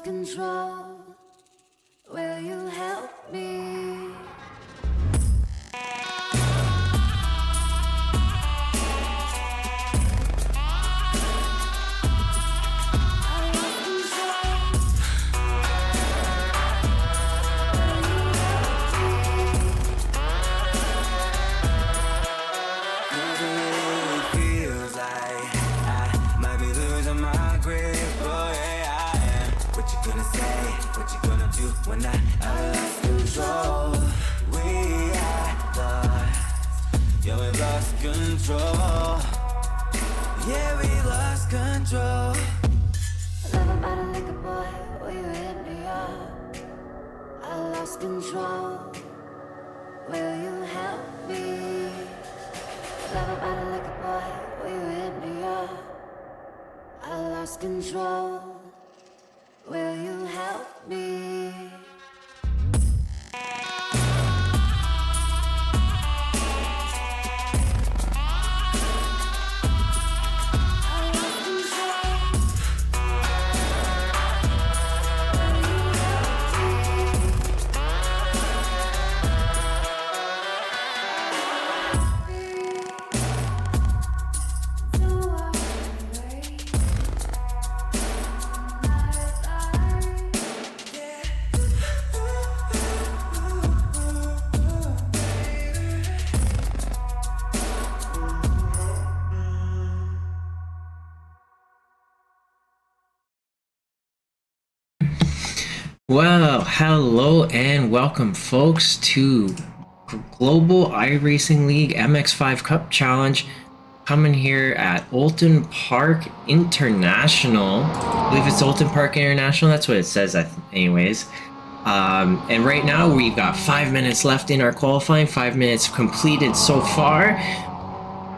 Control, will you help me? When I lost control, we are lost. Yeah, we lost control. Yeah, we lost control. I love about it like a boy. Will you hit me up? I lost control. Will you help me? I love about it like a boy. Will you hit me up? I lost control. Will you help me? Well, hello and welcome folks to Global iRacing League MX5 Cup Challenge coming here at Alton Park International. I believe it's Alton Park International. That's what it says, anyways. And right now we've got 5 minutes left in our qualifying, 5 minutes completed so far.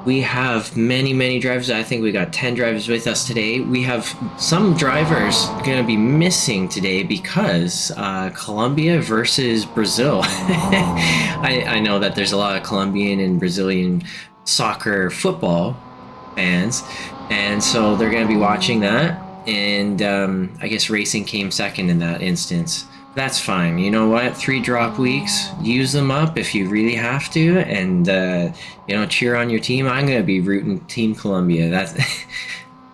We have many drivers. I think we got 10 drivers with us today. We have some drivers going to be missing today because Colombia versus Brazil. I know that there's a lot of Colombian and Brazilian soccer football fans, and so they're going to be watching that. And I guess racing came second in that instance. That's fine. You know what? 3 drop weeks. Use them up if you really have to, and cheer on your team. I'm gonna be rooting Team Colombia. That's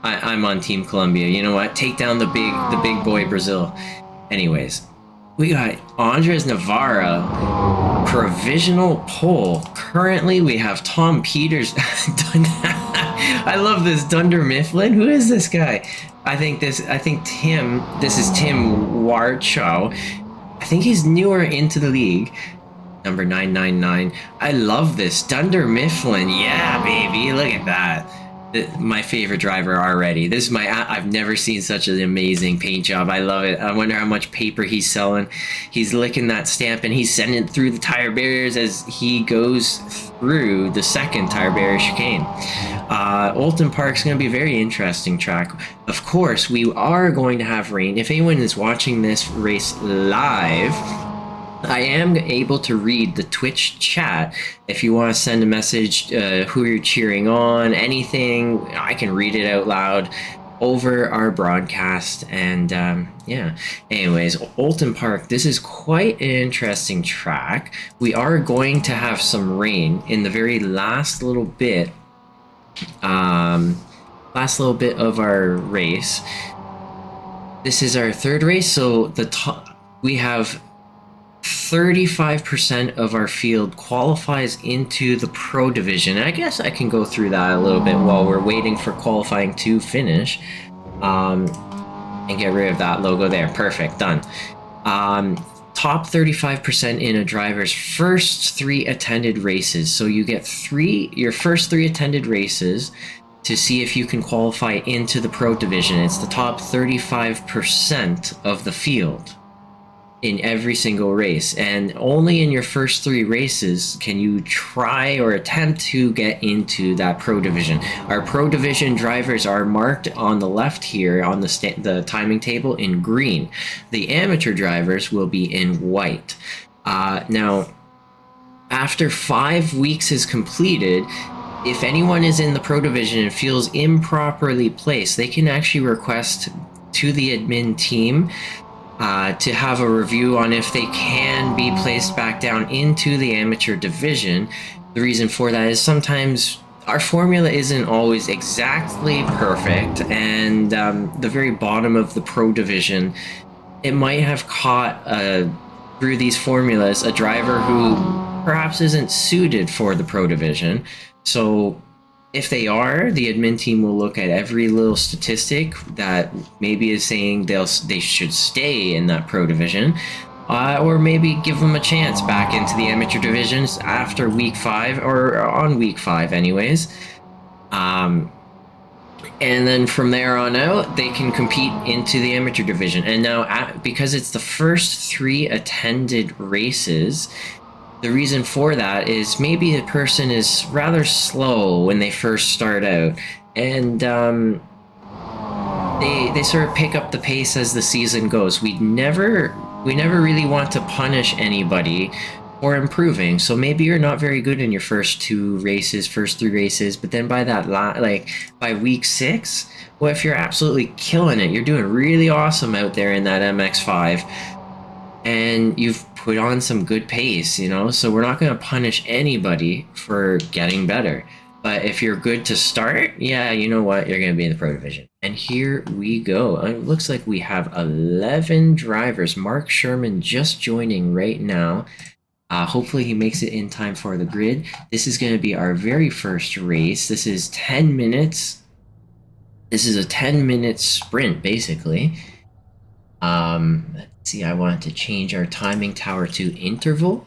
I'm on Team Colombia. You know what? Take down the big boy Brazil. Anyways, we got Andres Navarra, provisional pole. Currently, we have Tom Peters. I love this Dunder Mifflin. Who is this guy? This is Tim Warchow. I think he's newer into the league. Number 999. I love this Dunder Mifflin. Yeah, baby. Look at that. My favorite driver already. I've never seen such an amazing paint job. I love it. I wonder how much paper he's selling. He's licking that stamp and he's sending it through the tire barriers as he goes through the second tire barrier chicane. Alton Park's going to be a very interesting track. Of course, we are going to have rain. If anyone is watching this race live, I am able to read the Twitch chat. If you want to send a message, who you're cheering on, anything, I can read it out loud over our broadcast. And yeah, anyways, Alton Park, this is quite an interesting track. We are going to have some rain in the very last little bit of our race. This is our third race, so we have 35% of our field qualifies into the pro division. I guess I can go through that a little bit while we're waiting for qualifying to finish, and get rid of that logo there. Perfect, done. Top 35% in a driver's first 3 attended races. So you get your first 3 attended races to see if you can qualify into the pro division. It's the top 35% of the field in every single race, and only in your first 3 races can you try or attempt to get into that pro division. Our pro division drivers are marked on the left here on the timing table in green. The amateur drivers will be in white. Now, after 5 weeks is completed, if anyone is in the pro division and feels improperly placed, they can actually request to the admin team to have a review on if they can be placed back down into the amateur division. The reason for that is sometimes our formula isn't always exactly perfect, and the very bottom of the pro division, it might have caught through these formulas a driver who perhaps isn't suited for the pro division. So if they are, the admin team will look at every little statistic that maybe is saying they should stay in that pro division, or maybe give them a chance back into the amateur divisions after week 5, or on week 5 anyways. And then from there on out, they can compete into the amateur division. And now, because it's the first 3 attended races, the reason for that is maybe the person is rather slow when they first start out, and they sort of pick up the pace as the season goes. We never really want to punish anybody for improving. So maybe you're not very good in your first 3 races, but then by by week 6, well, if you're absolutely killing it, you're doing really awesome out there in that MX5, and you've put on some good pace, so we're not going to punish anybody for getting better. But if you're good to start, yeah, you know what, you're going to be in the pro division. And here we go. It looks like we have 11 drivers. Mark Sherman just joining right now. Hopefully he makes it in time for the grid. This is going to be our very first race. This is 10 minutes. This is a 10-minute sprint, basically. Let's see, I wanted to change our timing tower to interval.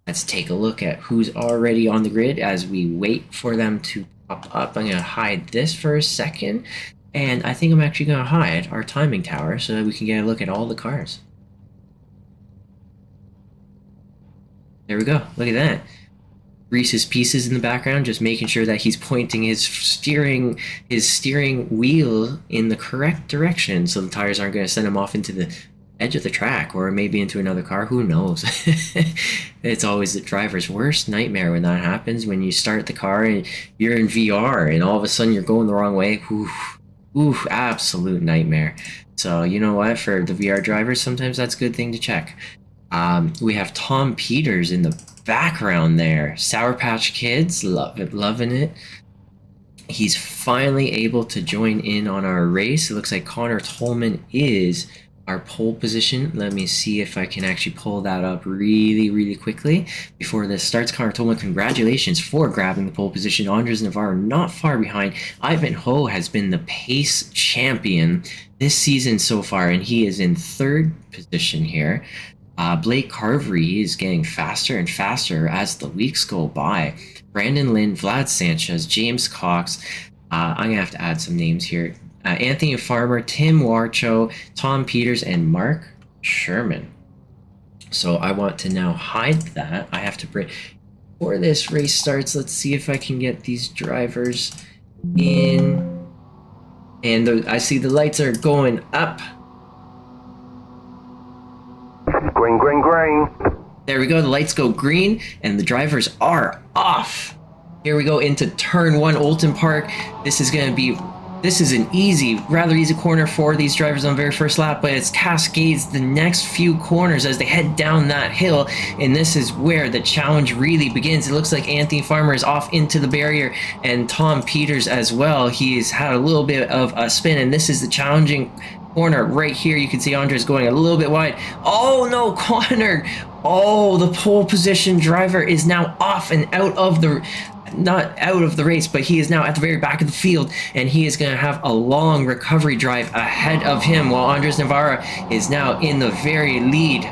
Let's take a look at who's already on the grid as we wait for them to pop up. I'm gonna hide this for a second, and I think I'm actually gonna hide our timing tower so that we can get a look at all the cars. There we go. Look at that. Reese's Pieces in the background, just making sure that he's pointing his steering wheel in the correct direction, so the tires aren't going to send him off into the edge of the track or maybe into another car. Who knows? It's always the driver's worst nightmare when that happens. When you start the car and you're in VR and all of a sudden you're going the wrong way. Oof, absolute nightmare. So you know what? For the VR drivers, sometimes that's a good thing to check. We have Tom Peters in the background there. Sour Patch Kids, loving it. He's finally able to join in on our race. It looks like Connor Tolman is our pole position. Let me see if I can actually pull that up really quickly before this starts. Connor Tolman, congratulations for grabbing the pole position. Andres Navarro not far behind. Ivanhoe has been the pace champion this season so far, and he is in third position here. Blake Carvery is getting faster and faster as the weeks go by. Brandon Lynn, Vlad Sanchez, James Cox. I'm going to have to add some names here. Anthony Farmer, Tim Warcho, Tom Peters, and Mark Sherman. So I want to now hide that. I have to bring... Before this race starts, let's see if I can get these drivers in. And I see the lights are going up. Green. There we go. The lights go green and the drivers are off. Here we go into turn 1, Olton Park. This is an rather easy corner for these drivers on the very first lap, but it's cascades the next few corners as they head down that hill, and this is where the challenge really begins. It looks like Anthony Farmer is off into the barrier, and Tom Peters as well. He's had a little bit of a spin, and this is the challenging corner right here. You can see Andres going a little bit wide. Oh no, Connor! Oh, the pole position driver is now off and out of the... not out of the race, but he is now at the very back of the field, and he is going to have a long recovery drive ahead of him, while Andres Navarro is now in the very lead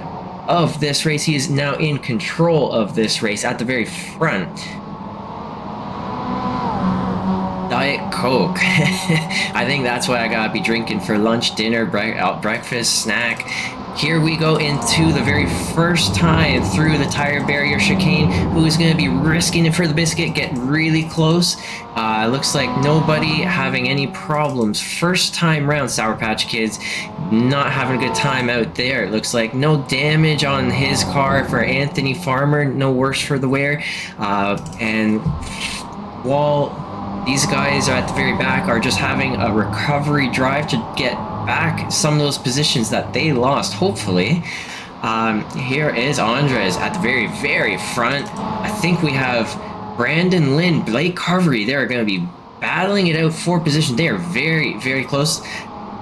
of this race. He is now in control of this race at the very front. Diet Coke. I think that's what I gotta be drinking for lunch, dinner, breakfast, snack. Here we go into the very first time through the tire barrier chicane. Who is going to be risking it for the biscuit? Get really close. Looks like nobody having any problems. First time round, Sour Patch Kids not having a good time out there. It looks like no damage on his car for Anthony Farmer. No worse for the wear. And while these guys are at the very back, are just having a recovery drive to get back some of those positions that they lost, hopefully. Here is Andres at the very front. I think we have Brandon Lynn, Blake Carvery. They're going to be battling it out for position. They are very close,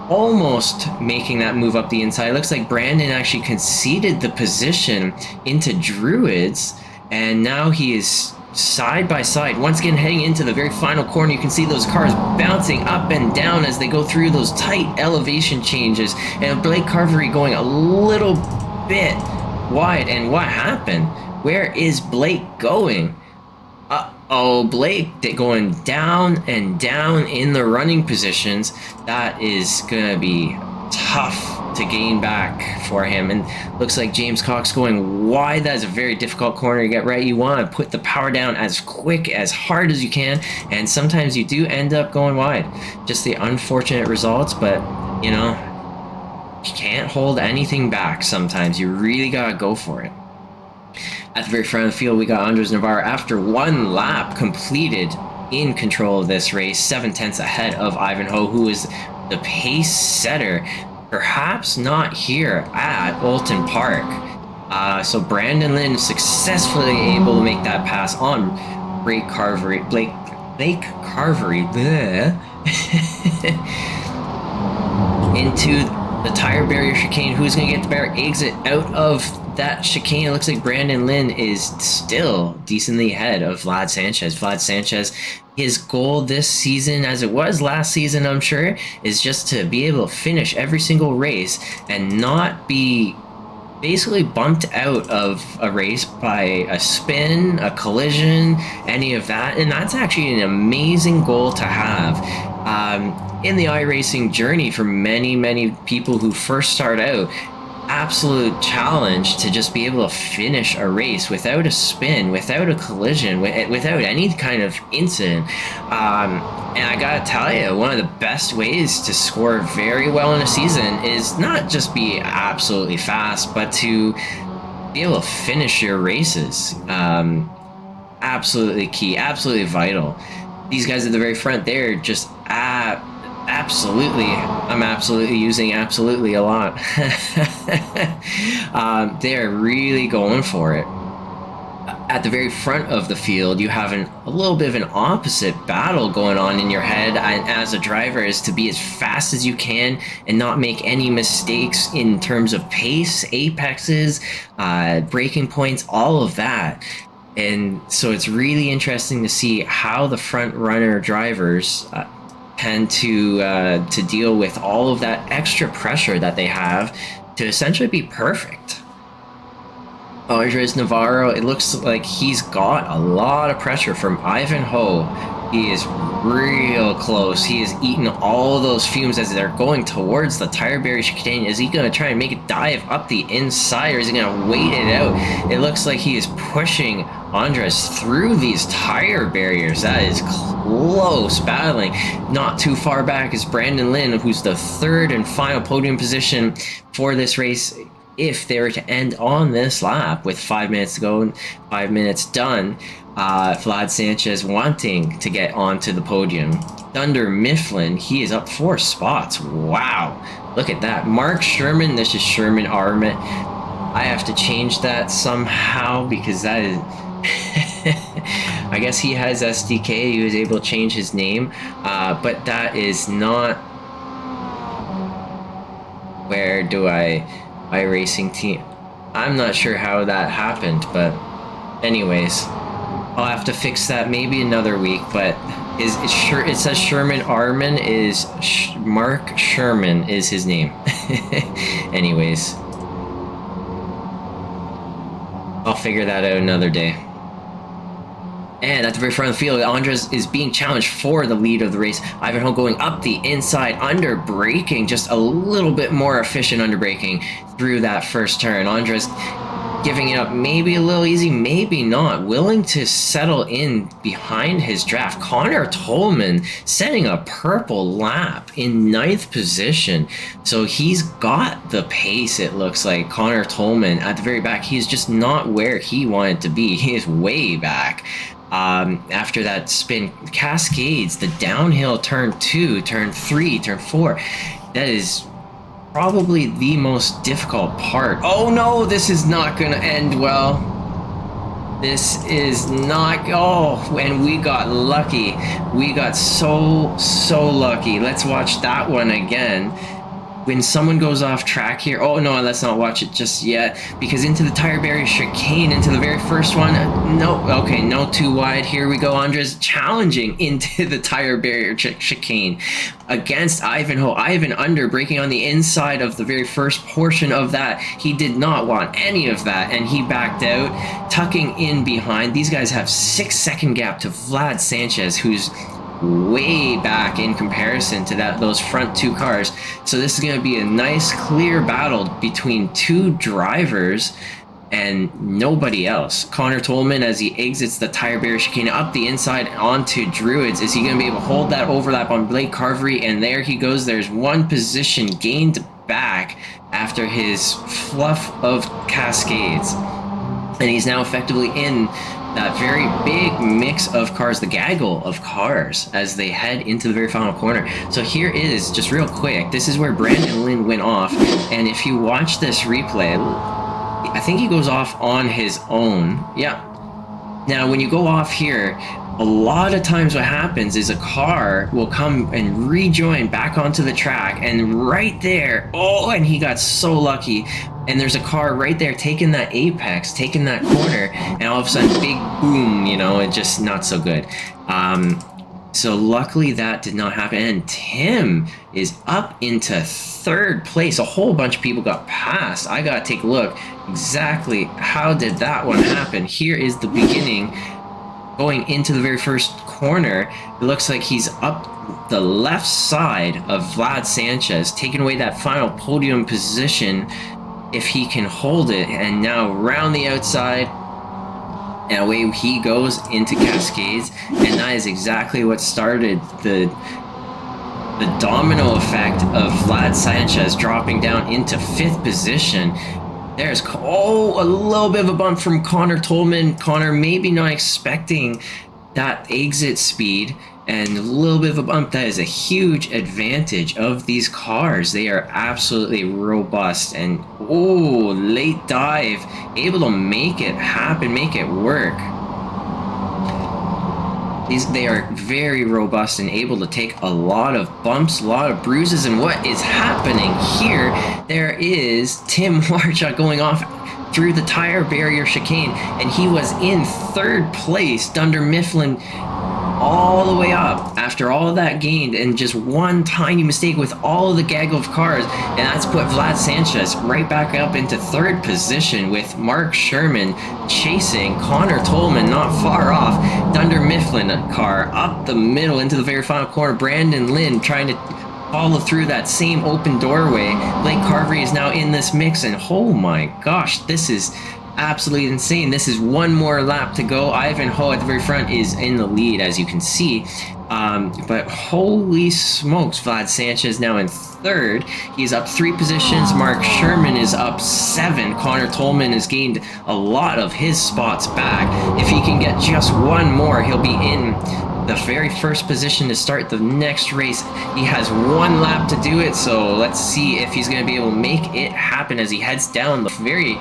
almost making that move up the inside. It looks like Brandon actually conceded the position into Druids, and now he is side by side once again heading into the very final corner. You can see those cars bouncing up and down as they go through those tight elevation changes, and Blake Carvery going a little bit wide. And what happened? Where is Blake going? Blake going down and down in the running positions. That is gonna be tough to gain back for him. And looks like James Cox going wide. That is a very difficult corner to get right. You want to put the power down as quick, as hard as you can, and sometimes you do end up going wide. Just the unfortunate results, but you know, you can't hold anything back sometimes. You really gotta go for it. At the very front of the field, we got Andres Navarro after one lap completed in control of this race, 7/10 ahead of Ivanhoe, who is the pace setter. Perhaps not here at Olton Park. So Brandon Lynn successfully able to make that pass on Blake Carvery. Into the tire barrier chicane. Who's going to get the better exit out of that chicane? It looks like Brandon Lynn is still decently ahead of Vlad Sanchez. Vlad Sanchez, his goal this season, as it was last season, I'm sure, is just to be able to finish every single race and not be basically bumped out of a race by a spin, a collision, any of that. And that's actually an amazing goal to have. In the iRacing journey for many, many people who first start out, absolute challenge to just be able to finish a race without a spin, without a collision, without any kind of incident. And I gotta tell you, one of the best ways to score very well in a season is not just be absolutely fast, but to be able to finish your races. Absolutely key, absolutely vital. These guys at the very front there just absolutely, I'm absolutely using absolutely a lot. They're really going for it. At the very front of the field, you have a little bit of an opposite battle going on in your head as a driver, is to be as fast as you can and not make any mistakes in terms of pace, apexes, braking points, all of that. And so it's really interesting to see how the front runner drivers tend to deal with all of that extra pressure that they have to essentially be perfect. Andres Navarro, it looks like he's got a lot of pressure from Ivanhoe. He is real close. He is eating all those fumes as they're going towards the tire barrier chicane. Is he going to try and make a dive up the inside, or is he going to wait it out? It looks like he is pushing Andres through these tire barriers. That is close battling. Not too far back is Brandon Lynn, who's the third and final podium position for this race. If they were to end on this lap with 5 minutes to go and 5 minutes done, Vlad Sanchez wanting to get onto the podium. Thunder Mifflin, he is up 4 spots. Wow, look at that. Mark Sherman, this is Sherman Arment. I have to change that somehow because that is... I guess he has SDK, he was able to change his name, but that is not... Where do iRacing team. I'm not sure how that happened, but anyways, I'll have to fix that maybe another week. But it says Sherman Arman is Mark Sherman is his name. Anyways, I'll figure that out another day. And at the very front of the field, Andres is being challenged for the lead of the race. Ivanhoe going up the inside, under braking, just a little bit more efficient under braking through that first turn. Andres giving it up, maybe a little easy, maybe not. Willing to settle in behind his draft. Connor Tolman setting a purple lap in 9th position. So he's got the pace, it looks like. Connor Tolman at the very back, he's just not where he wanted to be. He is way back. After that spin, Cascades, the downhill turn 2, turn 3, turn 4, that is probably the most difficult part. Oh no, this is not gonna end well. This is not, oh, and we got lucky. We got so lucky. Let's watch that one again. When someone goes off track here, oh no, let's not watch it just yet, because into the tire barrier chicane, into the very first one, no, okay, no, too wide, here we go, Andres challenging into the tire barrier chicane against Ivanhoe. Ivan under braking on the inside of the very first portion of that. He did not want any of that, and he backed out, tucking in behind. These guys have 6-second gap to Vlad Sanchez, who's way back in comparison to those front 2 cars. So this is going to be a nice clear battle between 2 drivers and nobody else. Connor Tolman, as he exits the tire barrier chicane up the inside onto Druids, is he going to be able to hold that overlap on Blake Carvery? And there he goes. There's 1 position gained back after his fluff of Cascades, and he's now effectively in that very big mix of cars, the gaggle of cars, as they head into the very final corner. So here is, just real quick, this is where Brandon Lynn went off, and if you watch this replay, I think he goes off on his own. Yeah. Now, when you go off here, a lot of times what happens is a car will come and rejoin back onto the track, and right there, oh, and he got so lucky. And there's a car right there taking that apex, taking that corner, and all of a sudden, big boom, you know, it just not so good. So luckily that did not happen. And Tim is up into 3rd place. A whole bunch of people got passed. I gotta take a look exactly how did that one happen. Here is the beginning. Going into the very first corner, it looks like he's up the left side of Vlad Sanchez, taking away that final podium position if he can hold it. And now round the outside, and away he goes into Cascades, and that is exactly what started the domino effect of Vlad Sanchez dropping down into 5th position. There's a little bit of a bump from Connor Tolman. Connor maybe not expecting that exit speed, and a little bit of a bump. That is a huge advantage of these cars. They are absolutely robust, and late dive, able to make it happen, make it work. They are very robust and able to take a lot of bumps, a lot of bruises. And what is happening here? There is Tim Warchuk going off through the tire barrier chicane, and he was in 3rd place. Dunder Mifflin all the way up after all of that gained, and just one tiny mistake with all of the gaggle of cars, and that's put Vlad Sanchez right back up into 3rd position, with Mark Sherman chasing Connor Tolman not far off. Dunder Mifflin car up the middle into the very final corner. Brandon Lynn trying to follow through that same open doorway. Blake Carvery is now in this mix, and oh my gosh, this is absolutely insane. This is one more lap to go. Ivanhoe at the very front is in the lead, as you can see. But holy smokes, Vlad Sanchez now in 3rd. He's up 3 positions. Mark Sherman is up 7. Connor Tolman has gained a lot of his spots back. If he can get just one more, he'll be in the very first position to start the next race. He has 1 lap to do it, so let's see if he's going to be able to make it happen as he heads down the very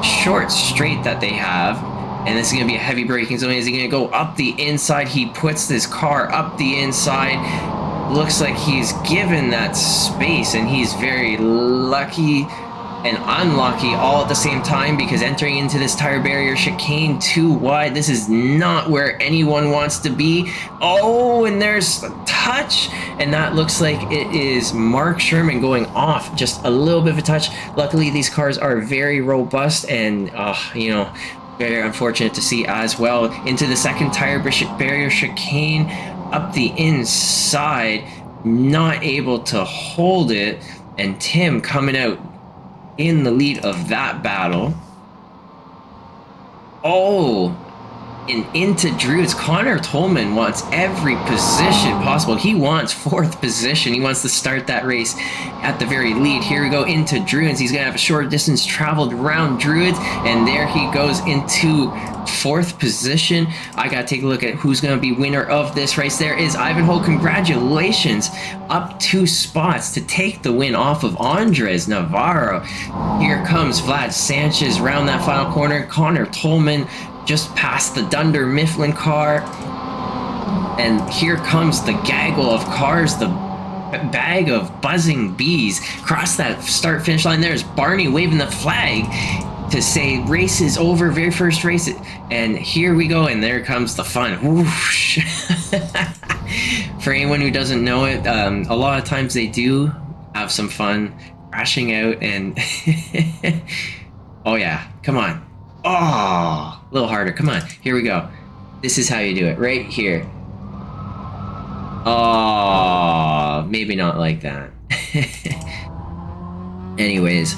short straight that they have. And this is going to be a heavy braking zone. Is he going to go up the inside? He puts this car up the inside. Looks like he's given that space, and he's very lucky and unlucky all at the same time, because entering into this tire barrier chicane too wide, this is not where anyone wants to be. And there's a touch, and that looks like it is Mark Sherman going off just a little bit of a touch. Luckily these cars are very robust, and very unfortunate to see as well. Into the second tire barrier chicane, up the inside, not able to hold it, and Tim coming out in the lead of that battle. And into Druids. Connor Tolman wants every position possible. He wants 4th position. He wants to start that race at the very lead. Here we go into Druids. He's gonna have a short distance traveled around Druids, and there he goes into 4th position. I gotta take a look at who's gonna be winner of this race. There is Ivanhoe. Congratulations, up 2 spots to take the win off of Andres Navarro. Here comes Vlad Sanchez round that final corner. Connor Tolman just past the Dunder Mifflin car, and here comes the gaggle of cars, the bag of buzzing bees. Cross that start finish line. There's Barney waving the flag to say race is over, very first race. And here we go, and there comes the fun. Whoosh. For anyone who doesn't know it, a lot of times they do have some fun crashing out, and oh yeah, come on. A little harder. Come on. Here we go. This is how you do it. Right here. Maybe not like that. Anyways.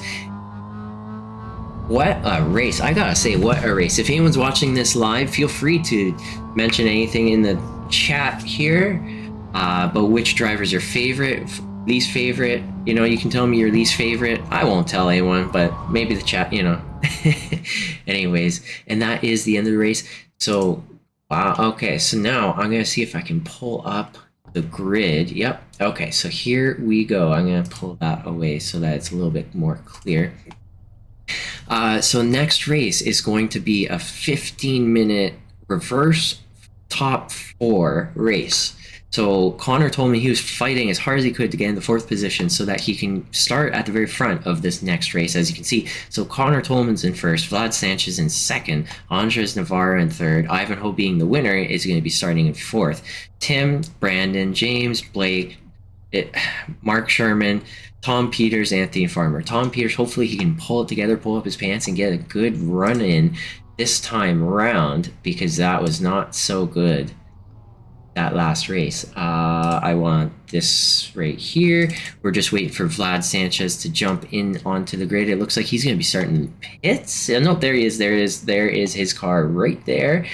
What a race. I gotta say, what a race. If anyone's watching this live, feel free to mention anything in the chat here. But which driver's your favorite, least favorite? You can tell me your least favorite. I won't tell anyone, but maybe the chat, Anyways, and that is the end of the race. So, wow. Okay, so now I'm going to see if I can pull up the grid. Yep. Okay, so here we go. I'm going to pull that away so that it's a little bit more clear. So next race is going to be a 15-minute reverse top 4 race. So Connor told me he was fighting as hard as he could to get in the 4th position so that he can start at the very front of this next race, as you can see. So Connor Tolman's in 1st, Vlad Sanchez in 2nd, Andres Navarro in 3rd, Ivanhoe being the winner is going to be starting in 4th. Tim, Brandon, James, Blake, Mark Sherman, Tom Peters, Anthony Farmer. Tom Peters, hopefully he can pull it together, pull up his pants, and get a good run in this time around, because that was not so good that last race. I want this right here. We're just waiting for Vlad Sanchez to jump in onto the grid. It looks like he's going to be starting pits. No, there he is. There is his car right there.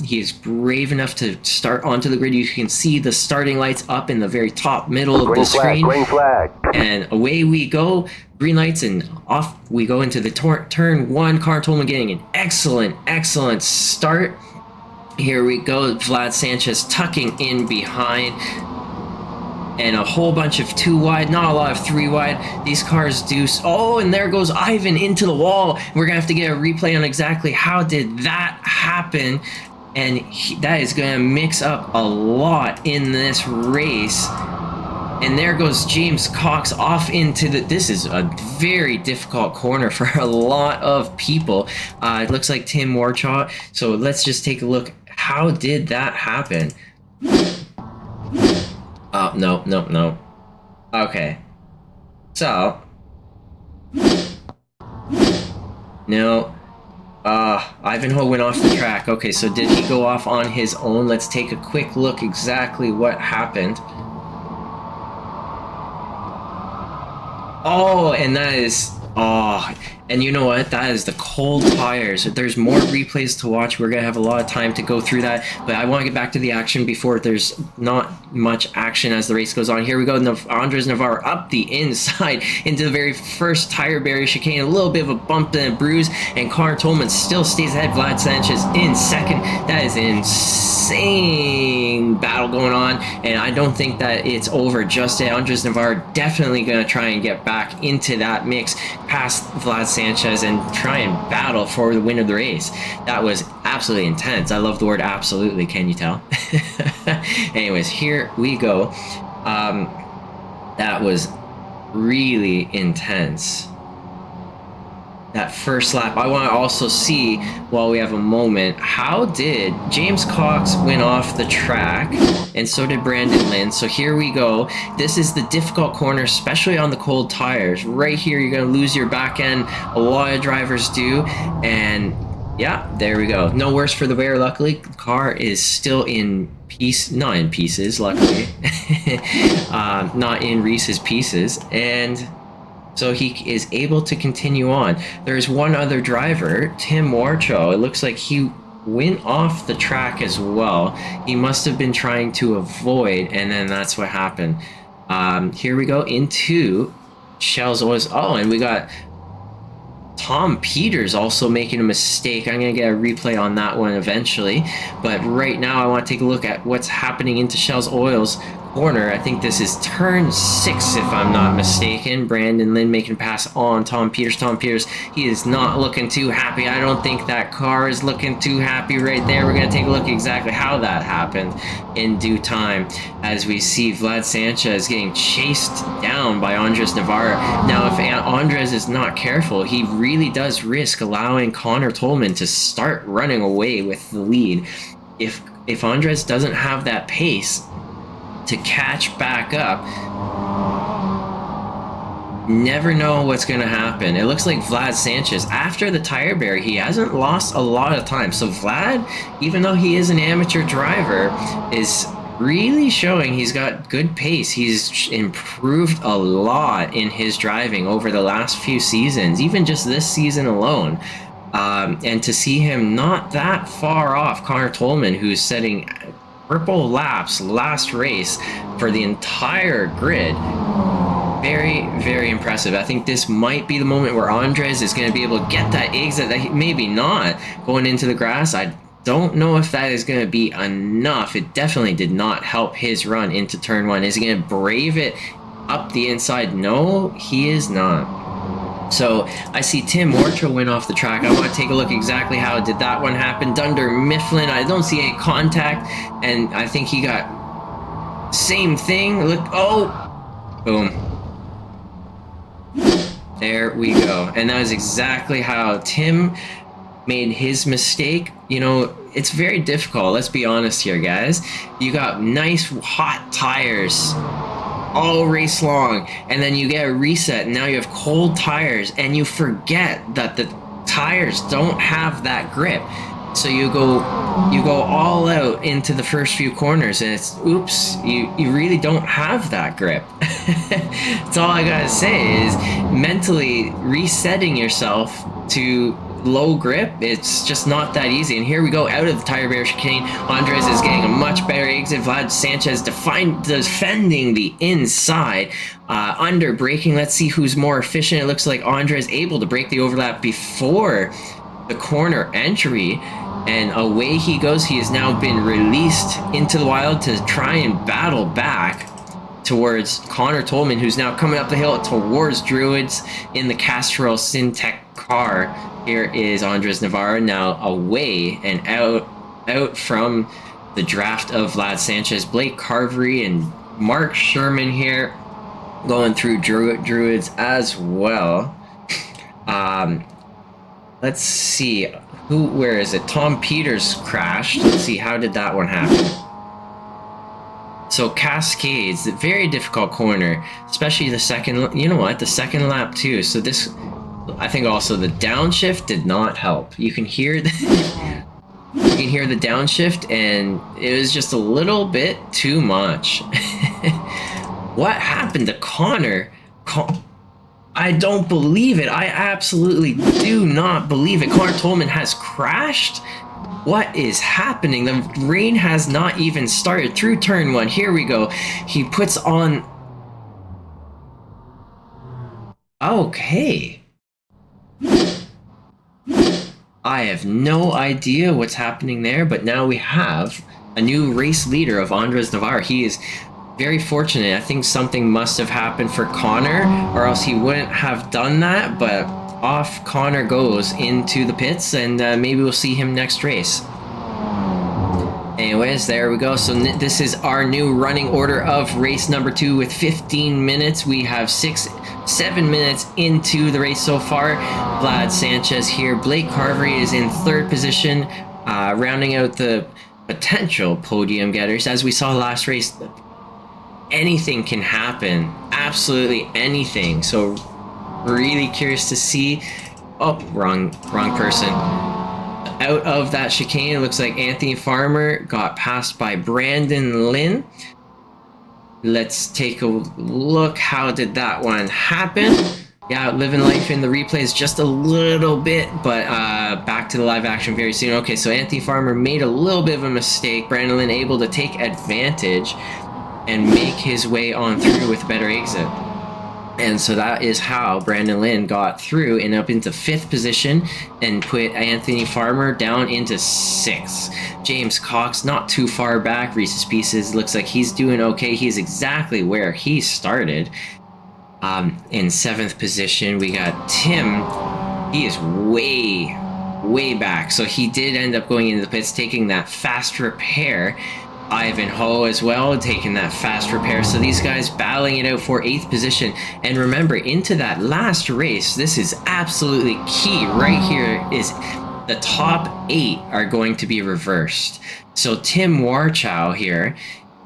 He's brave enough to start onto the grid. You can see the starting lights up in the very top middle of the screen. Green flag. And away we go. Green lights, and off we go into the turn 1. Connor Tolman getting an excellent start. Here we go, Vlad Sanchez tucking in behind, and a whole bunch of 2 wide, not a lot of 3 wide. These cars do. Oh, and there goes Ivan into the wall. We're gonna have to get a replay on exactly how did that happen, and that is gonna mix up a lot in this race. And there goes James Cox off into the... This is a very difficult corner for a lot of people. It looks like Tim Warchaw. So let's just take a look. How did that happen? Oh, no. Okay. So... No. Ivanhoe went off the track. Okay, so did he go off on his own? Let's take a quick look exactly what happened. Oh, and that is... Oh, and you know what? That is the cold tires. There's more replays to watch. We're going to have a lot of time to go through that. But I want to get back to the action before there's not much action as the race goes on. Here we go. Andres Navarro up the inside into the very first tire barrier chicane. A little bit of a bump and a bruise. And Connor Tolman still stays ahead. Vlad Sanchez in 2nd. That is an insane battle going on. And I don't think that it's over just yet. Andres Navarro definitely going to try and get back into that mix past Vlad Sanchez and try and battle for the win of the race. That was absolutely intense. I love the word absolutely, can you tell? Anyways, here we go. That was really intense. That first lap. I want to also see, while we have a moment, how did James Cox went off the track, and so did Brandon Lynn. So here we go. This is the difficult corner, especially on the cold tires. Right here, you're going to lose your back end. A lot of drivers do, and yeah, there we go. No worse for the wear, luckily. The car is still in not in pieces, luckily. Not in Reese's pieces, and so he is able to continue on. There's one other driver, Tim Warcho. It looks like he went off the track as well. He must have been trying to avoid, and then that's what happened. Here we go into Shell's Oils. Oh, and we got Tom Peters also making a mistake. I'm going to get a replay on that one eventually. But right now I want to take a look at what's happening into Shell's Oils corner. I think this is turn 6 if I'm not mistaken. Brandon Lynn making a pass on Tom Peters. Tom Peters, he is not looking too happy. I don't think that car is looking too happy right there. We're going to take a look at exactly how that happened in due time as we see Vlad Sanchez getting chased down by Andres Navarro. Now, if Andres is not careful, he really does risk allowing Connor Tolman to start running away with the lead. If Andres doesn't have that pace to catch back up, never know what's going to happen. It looks like Vlad Sanchez, after the tire barrier, he hasn't lost a lot of time. So Vlad, even though he is an amateur driver, is really showing he's got good pace. He's improved a lot in his driving over the last few seasons, even just this season alone. And to see him not that far off Connor Tolman, who's setting purple laps last race for the entire grid. Very, very impressive. I think this might be the moment where Andres is going to be able to get that exit, that maybe not going into the grass. I don't know if that is going to be enough. It definitely did not help his run into turn 1. Is he going to brave it up the inside? No, he is not. So I see Tim Warcho went off the track. I want to take a look exactly how did that one happen. Dunder Mifflin, I don't see any contact, and I think he got Same thing. Look. Oh, boom. There we go. And that is exactly how Tim made his mistake. You know, it's very difficult. Let's be honest here, guys. You got nice hot tires all race long, and then you get a reset, and now you have cold tires, and you forget that the tires don't have that grip. So you go all out into the first few corners, and it's oops, you really don't have that grip. That's all I gotta say is mentally resetting yourself to low grip. It's just not that easy. And here we go out of the tire barrier chicane. Andres is getting a much better exit. Vlad Sanchez defending the inside, under braking. Let's see who's more efficient. It looks like Andres able to break the overlap before the corner entry, and away he goes. He has now been released into the wild to try and battle back towards Connor Tolman, who's now coming up the hill towards Druids in the Castrol Syntec car. Here is Andres Navarro now away and out from the draft of Vlad Sanchez. Blake Carvery and Mark Sherman here going through Druids as well. Let's see where is it? Tom Peters crashed. Let's see, how did that one happen? So Cascades, very difficult corner, especially the second, you know what, the second lap too. So this, I think also the downshift did not help. You can hear the, you can hear the downshift, and it was just a little bit too much. What happened to Connor? I don't believe it. I absolutely do not believe it. Connor Tolman has crashed? What is happening? The rain has not even started through turn one. Here we go. He puts on... Okay. I have no idea what's happening there, but now we have a new race leader of Andres Navarro. He is very fortunate. I think something must have happened for Connor, or else he wouldn't have done that, but off Connor goes into the pits, and maybe we'll see him next race. Anyways, there we go. So this is our new running order of race number 2 with 15 minutes. We have 7 minutes into the race so far. Vlad Sanchez here. Blake Carvery is in 3rd position, rounding out the potential podium getters. As we saw last race, anything can happen. Absolutely anything. So really curious to see. Oh, wrong person. Out of that chicane, it looks like Anthony Farmer got passed by Brandon Lynn. Let's take a look. How did that one happen? Yeah, living life in the replays just a little bit, but back to the live action very soon. Okay, so Anthony Farmer made a little bit of a mistake. Brandon Lynn able to take advantage and make his way on through with a better exit. And so that is how Brandon Lynn got through and up into 5th position and put Anthony Farmer down into 6th. James Cox not too far back. Reese's Pieces looks like he's doing okay. He's exactly where he started. In 7th position, we got Tim. He is way back. So he did end up going into the pits, taking that fast repair. Ivanhoe as well, taking that fast repair. So these guys battling it out for 8th position. And remember, into that last race, this is absolutely key. Right here is the top 8 are going to be reversed. So Tim Warchow here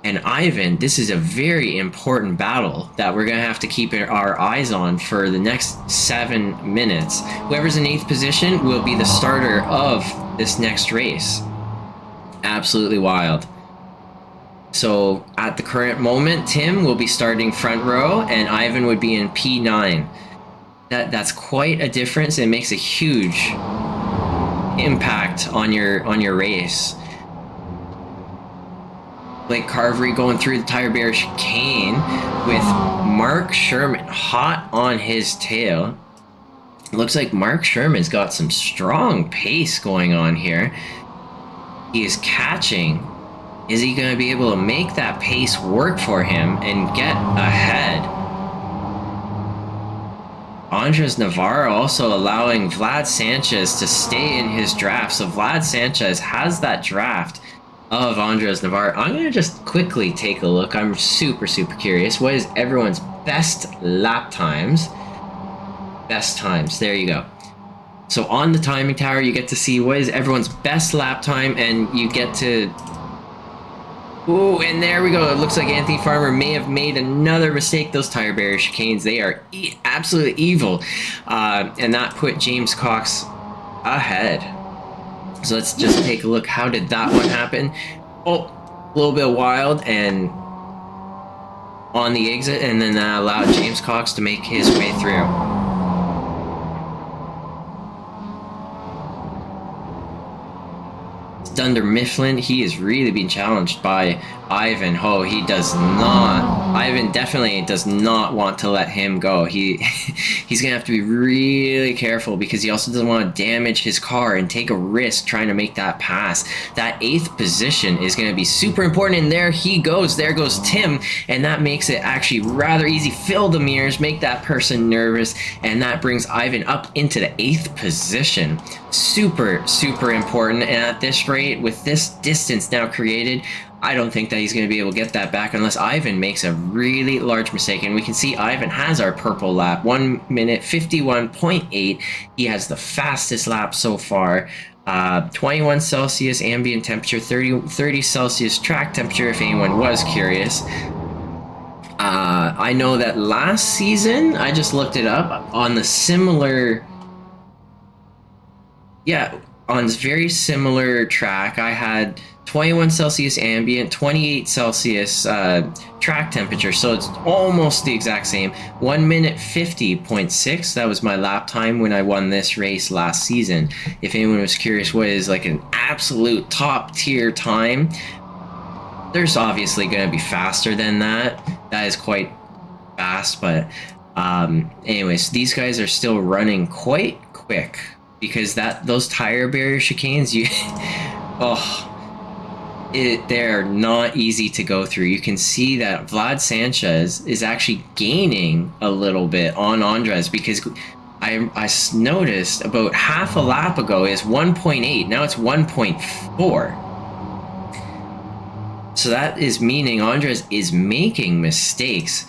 and Ivan, this is a very important battle that we're going to have to keep our eyes on for the next 7 minutes. Whoever's in 8th position will be the starter of this next race. Absolutely wild. So at the current moment, Tim will be starting front row and Ivan would be in P9. That's quite a difference. It makes a huge impact on your race. Blake Carvery going through the tire barrier chicane with Mark Sherman hot on his tail. Looks like Mark Sherman's got some strong pace going on here. He is catching. Is he going to be able to make that pace work for him and get ahead? Andres Navarro also allowing Vlad Sanchez to stay in his draft. So Vlad Sanchez has that draft of Andres Navarro. I'm going to just quickly take a look. I'm super, super curious. What is everyone's best lap times? Best times. There you go. So on the timing tower, you get to see what is everyone's best lap time, and you get to... Ooh, and there we go. It looks like Anthony Farmer may have made another mistake. Those tire barrier chicanes, they are absolutely evil. And that put James Cox ahead. So let's just take a look. How did that one happen? Oh, a little bit wild and on the exit, and then that allowed James Cox to make his way through. Dunder Mifflin, he is really being challenged by Ivan. Oh, he does not. Ivan definitely does not want to let him go. He's gonna have to be really careful because he also doesn't want to damage his car and take a risk trying to make that pass. That 8th position is gonna be super important, and there he goes. There goes Tim, and that makes it actually rather easy. Fill the mirrors, make that person nervous, and that brings Ivan up into the 8th position. Super, super important, and at this rate, with this distance now created, I don't think that he's going to be able to get that back unless Ivan makes a really large mistake. And we can see Ivan has our purple lap, 1 minute 51.8. He has the fastest lap so far. 21 Celsius ambient temperature, 30 Celsius track temperature, if anyone was curious. I know that last season, I just looked it up, on the similar... Yeah, on this very similar track, I had 21 Celsius ambient, 28 Celsius track temperature, so it's almost the exact same. 1 minute 50.6, that was my lap time when I won this race last season. If anyone was curious what is like an absolute top tier time, there's obviously going to be faster than that. That is quite fast, but anyways, these guys are still running quite quick because those tire barrier chicanes, they're not easy to go through. You can see that Vlad Sanchez is actually gaining a little bit on Andres because I noticed about half a lap ago is 1.8. Now it's 1.4. So that is meaning Andres is making mistakes.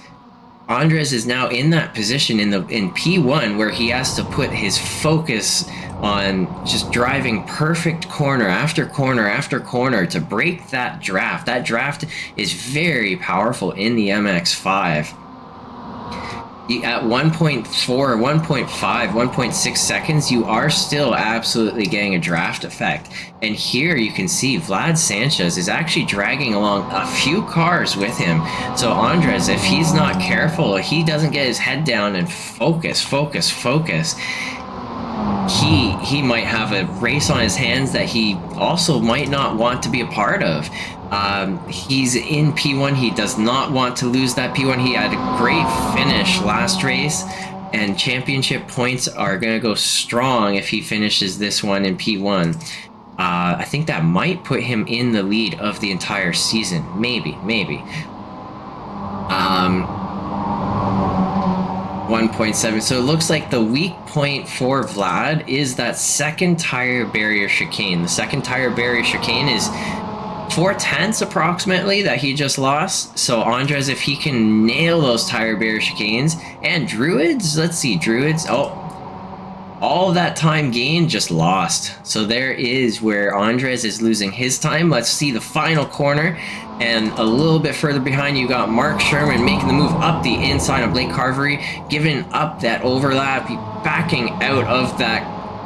Andres is now in that position in P1 where he has to put his focus on just driving perfect corner after corner after corner to break that draft. That draft is very powerful in the MX5. At 1.4, 1.5, 1.6 seconds, you are still absolutely getting a draft effect. And here you can see Vlad Sanchez is actually dragging along a few cars with him. So Andres, if he's not careful, he doesn't get his head down and focus, he might have a race on his hands that he also might not want to be a part of. He's in P1. He does not want to lose that P1. He had a great finish last race, and championship points are going to go strong if he finishes this one in P1. I think that might put him in the lead of the entire season. Maybe. 1.7. So it looks like the weak point for Vlad is that second tire barrier chicane. The second tire barrier chicane is 4/10 approximately that he just lost. So Andres, if he can nail those tire barrier chicanes, and Druids, let's see, Druids, all that time gained just lost. So there is where Andres is losing his time. Let's see the final corner, and a little bit further behind you got Mark Sherman making the move up the inside of Blake Carvery, giving up that overlap, backing out of that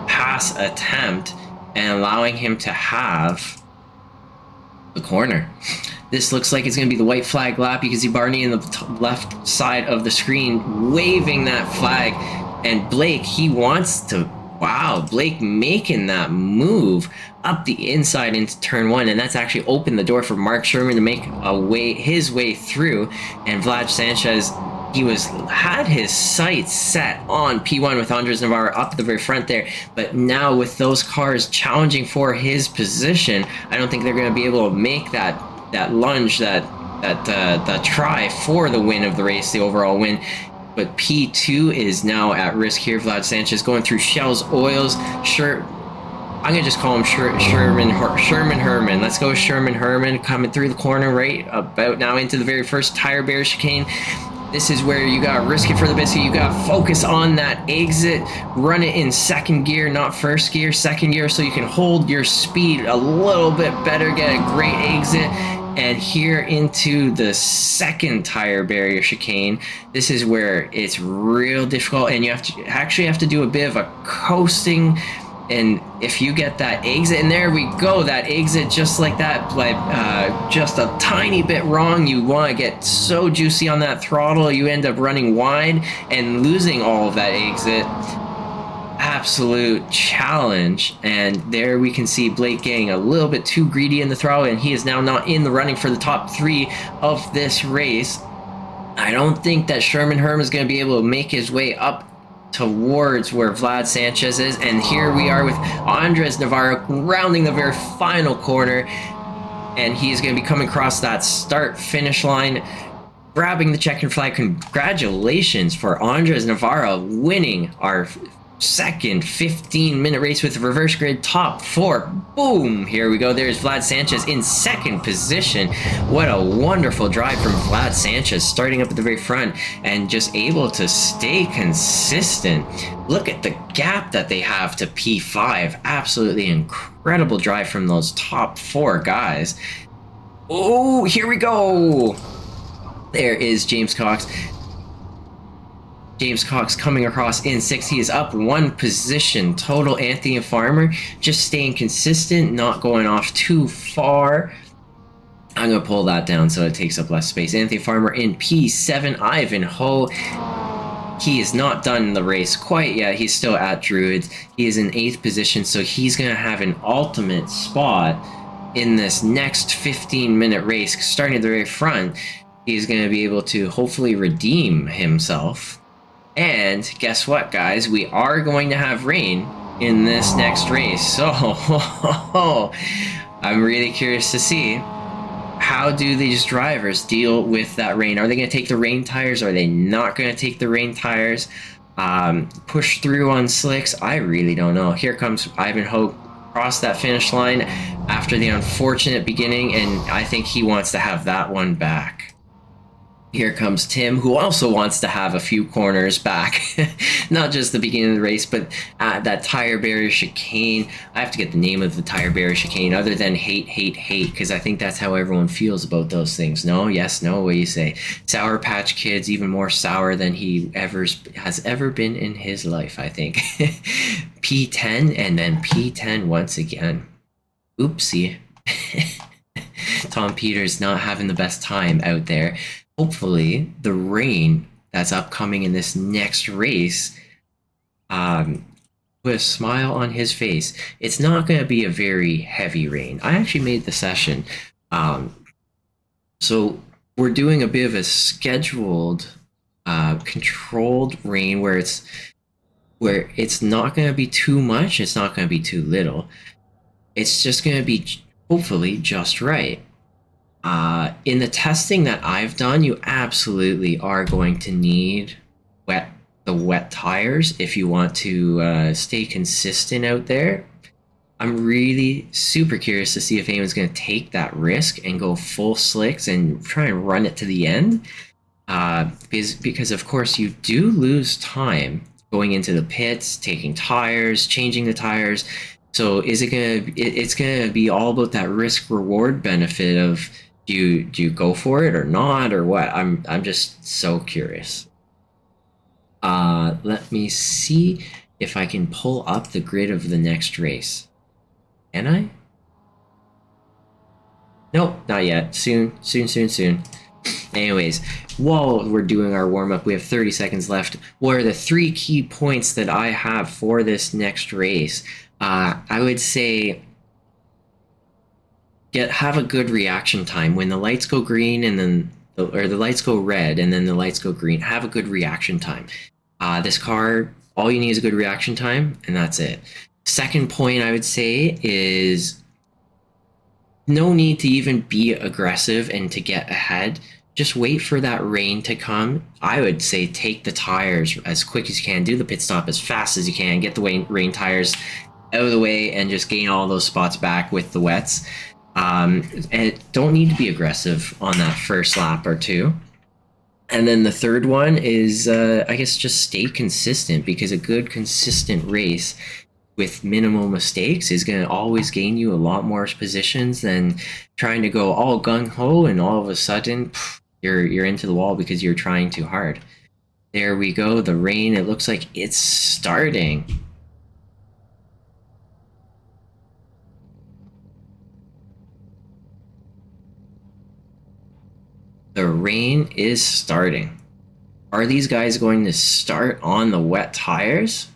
pass attempt and allowing him to have the corner. This looks like it's going to be the white flag lap. You can see Barney in the left side of the screen waving that flag, and Blake, he wants to, wow, Blake making that move up the inside into turn 1, and that's actually opened the door for Mark Sherman to make his way through. And Vlad Sanchez, he had his sights set on P1 with Andres Navarro up at the very front there, but now with those cars challenging for his position, I don't think they're going to be able to make that lunge, that try for the win of the race, the overall win. But P2 is now at risk here. Vlad Sanchez going through shells, oils, I'm gonna just call him Sherman Herman. Let's go with Sherman Herman coming through the corner right about now into the very first tire barrier chicane. This is where you gotta risk it for the biscuit. You gotta focus on that exit, run it in second gear, not first gear, second gear, so you can hold your speed a little bit better, get a great exit. And here into the second tire barrier chicane, this is where it's real difficult, and you have to do a bit of a coasting. And if you get that exit, and there we go, that exit just like that, like just a tiny bit wrong, you want to get so juicy on that throttle, you end up running wide and losing all of that exit. Absolute challenge. And there we can see Blake getting a little bit too greedy in the throttle, and he is now not in the running for the top 3 of this race. I don't think that Sherman Herm is going to be able to make his way up towards where Vlad Sanchez is, and here we are with Andres Navarro rounding the very final corner, and he's going to be coming across that start-finish line, grabbing the checkered flag. Congratulations for Andres Navarro winning our second 15-minute race with the reverse grid top 4. Boom! Here we go. There's Vlad Sanchez in second position. What a wonderful drive from Vlad Sanchez, starting up at the very front and just able to stay consistent. Look at the gap that they have to P5. Absolutely incredible drive from those top 4 guys. Oh, here we go. There is James Cox. James Cox coming across in 6th. He is up 1 position total. Anthony Farmer just staying consistent, not going off too far. I'm going to pull that down so it takes up less space. Anthony Farmer in P7. Ivanhoe, he is not done the race quite yet. He's still at Druids. He is in 8th position, so he's going to have an ultimate spot in this next 15-minute race. Starting at the very front, he's going to be able to hopefully redeem himself. And guess what, guys? We are going to have rain in this next race. So I'm really curious to see, how do these drivers deal with that rain? Are they going to take the rain tires? Are they not going to take the rain tires? Push through on slicks? I really don't know. Here comes Ivanhoe across that finish line after the unfortunate beginning, and I think he wants to have that one back. Here comes Tim, who also wants to have a few corners back. Not just the beginning of the race, but that tire barrier chicane. I have to get the name of the tire barrier chicane other than hate, because I think that's how everyone feels about those things. No? Yes? No? What do you say? Sour Patch Kids, even more sour than he has ever been in his life, I think. P10 and then P10 once again. Oopsie. Tom Peters not having the best time out there. Hopefully, the rain that's upcoming in this next race put a smile on his face. It's not going to be a very heavy rain. I actually made the session. So we're doing a bit of a scheduled, controlled rain where it's not going to be too much. It's not going to be too little. It's just going to be hopefully just right. In the testing that I've done, you absolutely are going to need the wet tires if you want to stay consistent out there. I'm really super curious to see if anyone's going to take that risk and go full slicks and try and run it to the end. Because of course you do lose time going into the pits, taking tires, changing the tires. So it's gonna be all about that risk reward benefit of do you go for it or not, or what? I'm just so curious. Let me see if I can pull up the grid of the next race. Can I? Nope, not yet. Soon. Anyways, while we're doing our warm-up, we have 30 seconds left. What are the 3 key points that I have for this next race? I would say have a good reaction time. When the lights go green and then the lights go red and then the lights go green, have a good reaction time. This car, all you need is a good reaction time, and that's it. Second point I would say is no need to even be aggressive and to get ahead. Just wait for that rain to come. I would say take the tires as quick as you can, do the pit stop as fast as you can, get the rain tires out of the way and just gain all those spots back with the wets. And don't need to be aggressive on that first lap or two. And then the third one is, I guess, just stay consistent, because a good consistent race with minimal mistakes is going to always gain you a lot more positions than trying to go all gung-ho and all of a sudden you're into the wall because you're trying too hard. There we go. The rain, it looks like it's starting. The rain is starting. Are these guys going to start on the wet tires?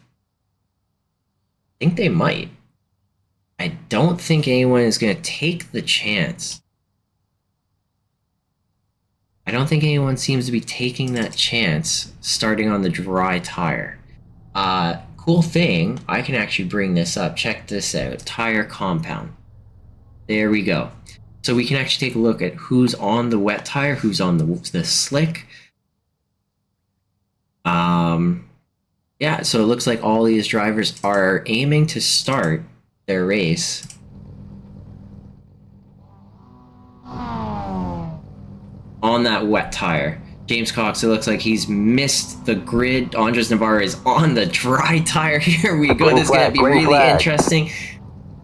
I think they might. I don't think anyone is going to take the chance. I don't think anyone seems to be taking that chance starting on the dry tire. Cool thing, I can actually bring this up. Check this out. Tire compound. There we go. So we can actually take a look at who's on the wet tire, who's on the slick. Yeah, so it looks like all these drivers are aiming to start their race on that wet tire. James Cox, it looks like he's missed the grid. Andres Navarro is on the dry tire. Here we go. This is going to be really interesting.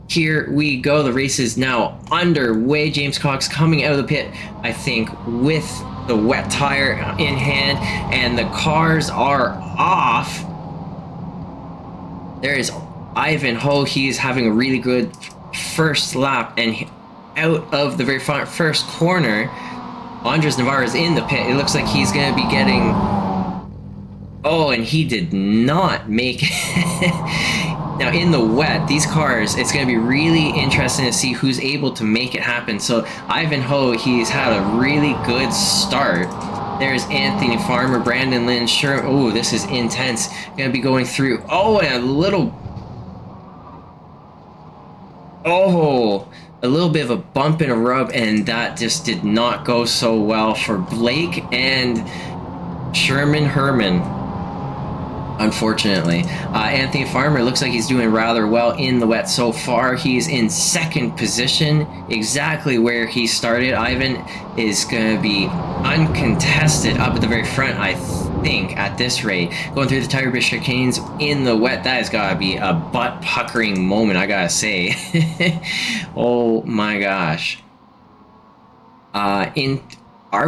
Here we go. The race is now underway. James Cox coming out of the pit, I think, with the wet tire in hand, and the cars are off. There is Ivan Ho. He is having a really good first lap, and out of the very first corner, Andres Navarro is in the pit. It looks like he's going to be getting... Oh, and he did not make it. Now, in the wet, these cars, it's going to be really interesting to see who's able to make it happen. So, Ivan Ho, he's had a really good start. There's Anthony Farmer, Brandon Lynn, sure. Oh, this is intense. Going to be going through. Oh, and a little bit of a bump and a rub, and that just did not go so well for Blake and Sherman Herman. Unfortunately, Anthony Farmer looks like he's doing rather well in the wet so far. He's in second position, exactly where he started. Ivan is going to be uncontested up at the very front, I think, at this rate. Going through the tire bit chicanes in the wet, that has got to be a butt-puckering moment, I gotta say. Oh my gosh. Are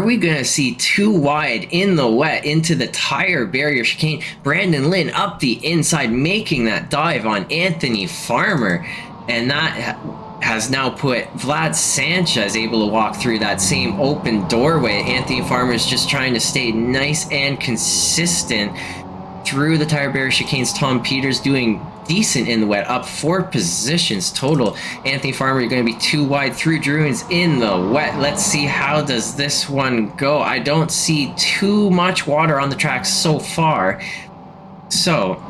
we going to see too wide in the wet into the tire barrier chicane? Brandon Lynn up the inside, making that dive on Anthony Farmer. And that has now put Vlad Sanchez able to walk through that same open doorway. Anthony Farmer is just trying to stay nice and consistent through the tire barrier chicanes. Tom Peters doing decent in the wet, up 4 positions total. Anthony Farmer, you're going to be too wide through Druins in the wet. Let's see, how does this one go? I don't see too much water on the track so far. So,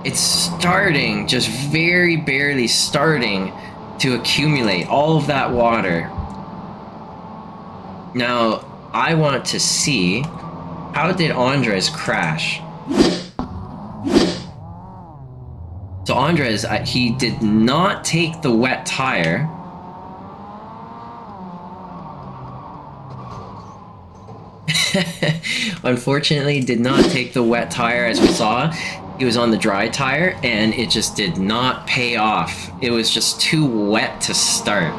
it's starting, just very barely starting to accumulate all of that water. Now, I want to see, how did Andres crash? So Andres, he did not take the wet tire. Unfortunately, did not take the wet tire, as we saw. He was on the dry tire, and it just did not pay off. It was just too wet to start.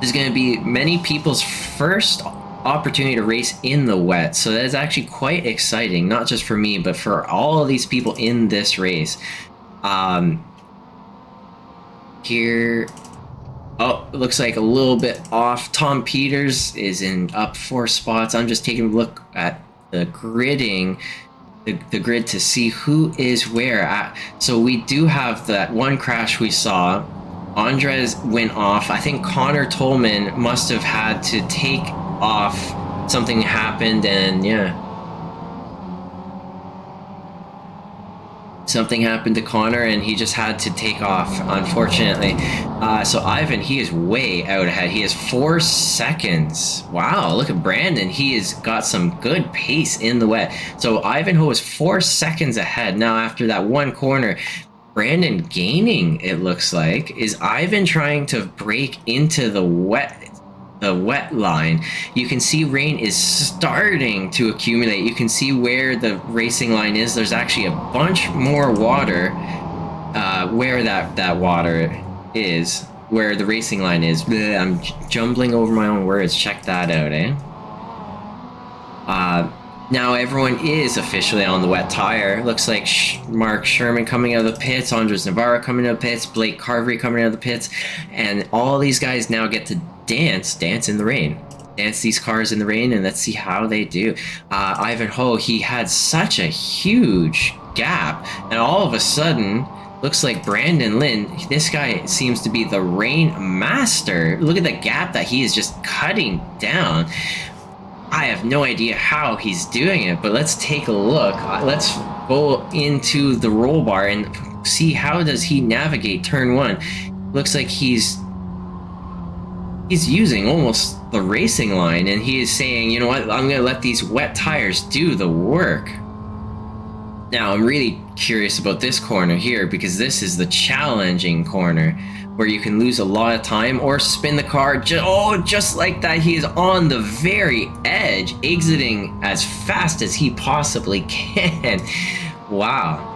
This is going to be many people's first opportunity to race in the wet, so that is actually quite exciting, not just for me, but for all of these people in this race. Here, oh, it looks like a little bit off. Tom Peters is in up 4 spots. I'm just taking a look at the gridding, the grid, to see who is where. So we do have that one crash we saw. Andres went off. I think Connor Tolman must have had to take off. Something happened, and yeah. something happened to Connor and he just had to take off, unfortunately. So Ivan, he is way out ahead. He has 4 seconds. Wow, look at Brandon. He has got some good pace in the wet. So Ivanhoe is 4 seconds ahead. Now after that one corner, Brandon gaining, it looks like. Is Ivan trying to break into the wet line? You can see rain is starting to accumulate. You can see where the racing line is. There's actually a bunch more water where that water is, where the racing line is. Bleh, I'm jumbling over my own words. Check that out, eh? Now everyone is officially on the wet tire. Looks like Mark Sherman coming out of the pits, Andres Navarro coming out of the pits, Blake Carvery coming out of the pits, and all these guys now get to dance in the rain. Dance these cars in the rain, and let's see how they do. Ivanhoe, he had such a huge gap, and all of a sudden, looks like Brandon Lynn, this guy seems to be the rain master. Look at the gap that he is just cutting down. I have no idea how he's doing it, but let's take a look. Let's go into the roll bar and see how does he navigate turn 1. Looks like he's using almost the racing line, and he is saying, you know what, I'm going to let these wet tires do the work. Now, I'm really curious about this corner here, because this is the challenging corner where you can lose a lot of time or spin the car. Just like that, he is on the very edge, exiting as fast as he possibly can. Wow.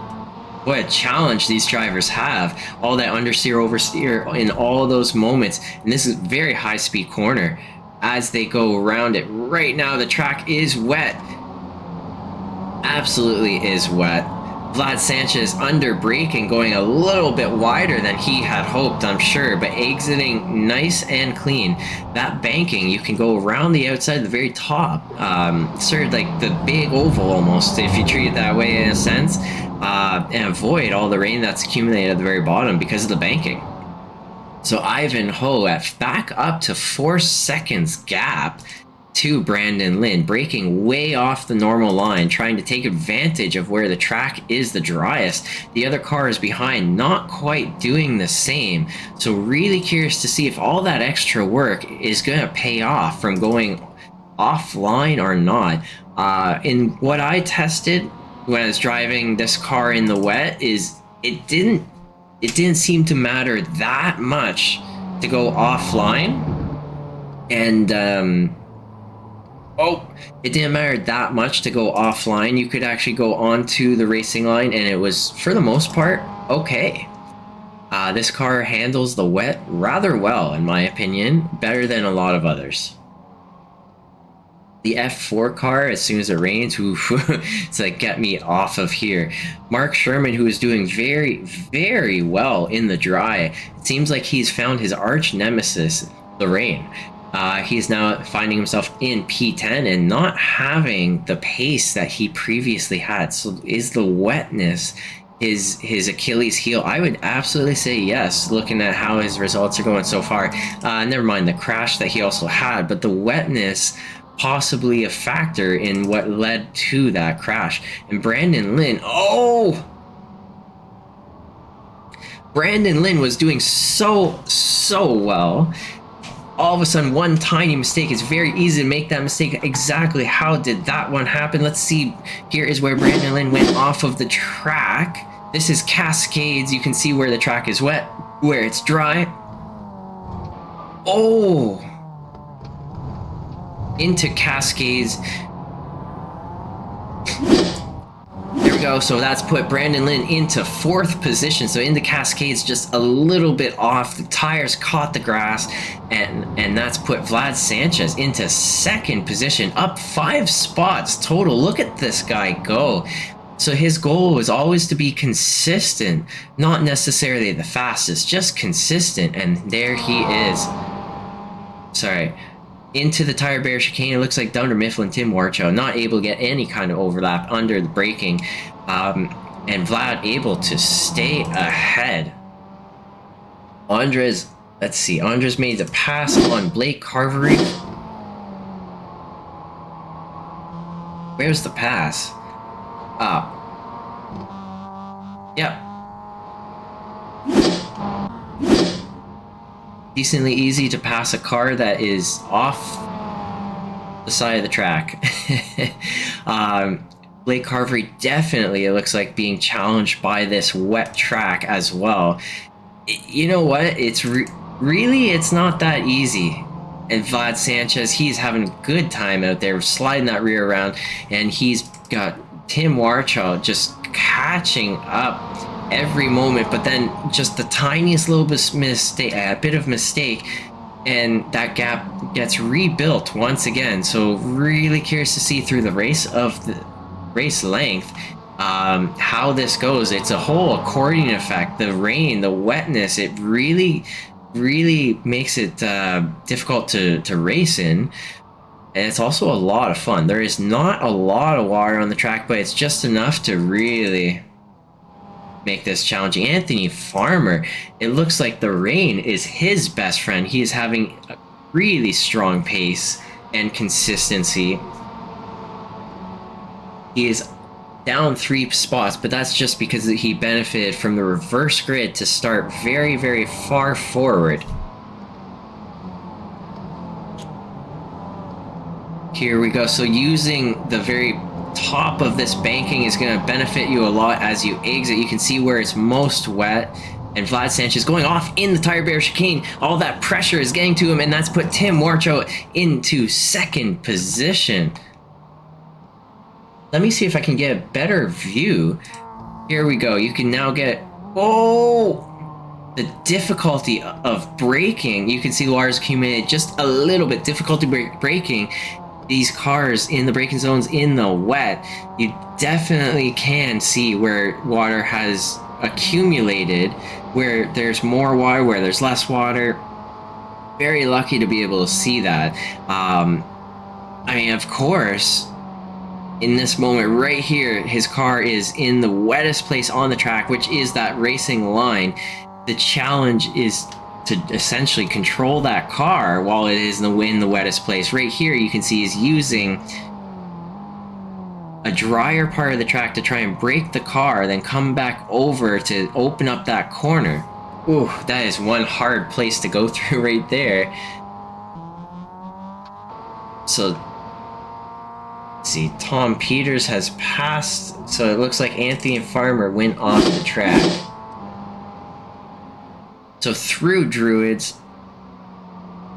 What a challenge these drivers have. All that understeer, oversteer in all those moments. And this is a very high speed corner as they go around it. Right now, the track is wet. Absolutely is wet. Vlad Sanchez under braking, going a little bit wider than he had hoped, I'm sure, but exiting nice and clean. That banking, you can go around the outside, the very top, sort of like the big oval almost, if you treat it that way in a sense, and avoid all the rain that's accumulated at the very bottom because of the banking. So Ivanhoe at back up to 4 seconds gap to Brandon Lynn, breaking way off the normal line, trying to take advantage of where the track is the driest. The other cars behind not quite doing the same. So really curious to see if all that extra work is going to pay off from going offline or not. In what I tested when I was driving this car in the wet, is it didn't seem to matter that much to go offline, and it didn't matter that much to go offline. You could actually go onto the racing line, and it was, for the most part, okay. This car handles the wet rather well, in my opinion, better than a lot of others. The F4 car, as soon as it rains, it's like, get me off of here. Mark Sherman, who is doing very, very well in the dry. It seems like he's found his arch nemesis, the rain. He's now finding himself in P10 and not having the pace that he previously had. So is the wetness his Achilles heel? I would absolutely say yes, looking at how his results are going so far. Never mind the crash that he also had, but the wetness possibly a factor in what led to that crash. And Brandon Lynn, Brandon Lynn was doing so well. All of a sudden, one tiny mistake. It's very easy to make that mistake. Exactly how did that one happen? Let's see. Here is where Brandon Lynn went off of the track. This is Cascades. You can see where the track is wet, where it's dry. Into Cascades. There we go. So that's put Brandon Lynn into 4th position. So into Cascades, just a little bit off. The tires caught the grass, and that's put Vlad Sanchez into 2nd position, up 5 spots total. Look at this guy go. So his goal was always to be consistent, not necessarily the fastest, just consistent, and there he is. Sorry. Into the tire barrier chicane. It looks like Dunder Mifflin, Tim Warchow not able to get any kind of overlap under the braking, and Vlad able to stay ahead. Andres, let's see, Andres made the pass on Blake Carvery. Where's the pass? Yep. Decently easy to pass a car that is off the side of the track. Blake Carvery definitely, it looks like, being challenged by this wet track as well. You know what? It's really, it's not that easy. And Vlad Sanchez, he's having a good time out there, sliding that rear around, and he's got Tim Warchow just catching up every moment, but then just the tiniest little mistake, a bit of mistake, and that gap gets rebuilt once again. So really curious to see through the race length how this goes. It's a whole accordion effect. The rain, the wetness, it really makes it difficult to race in, and it's also a lot of fun. There is not a lot of water on the track, but it's just enough to really make this challenging. Anthony Farmer, it looks like the rain is his best friend. He is having a really strong pace and consistency. He is down 3 spots, but that's just because he benefited from the reverse grid to start very far forward. Here we go. So using the very top of this banking is going to benefit you a lot as you exit. You can see where it's most wet, and Vlad Sanchez going off in the tire barrier chicane. All that pressure is getting to him, and that's put Tim Warchow into second position. Let me see if I can get a better view. Here we go. You can now get, the difficulty of braking. You can see water's accumulated just a little bit. Difficulty braking these cars in the braking zones in the wet. You definitely can see where water has accumulated, where there's more water, where there's less water. Very lucky to be able to see that. I mean, of course, in this moment right here, his car is in the wettest place on the track, which is that racing line. The challenge is to essentially control that car while it is in the wettest place. Right here, you can see he's using a drier part of the track to try and brake the car, then come back over to open up that corner. Ooh, that is one hard place to go through right there. So, let's see, Tom Peters has passed, so it looks like Anthony Farmer went off the track. So through Druids,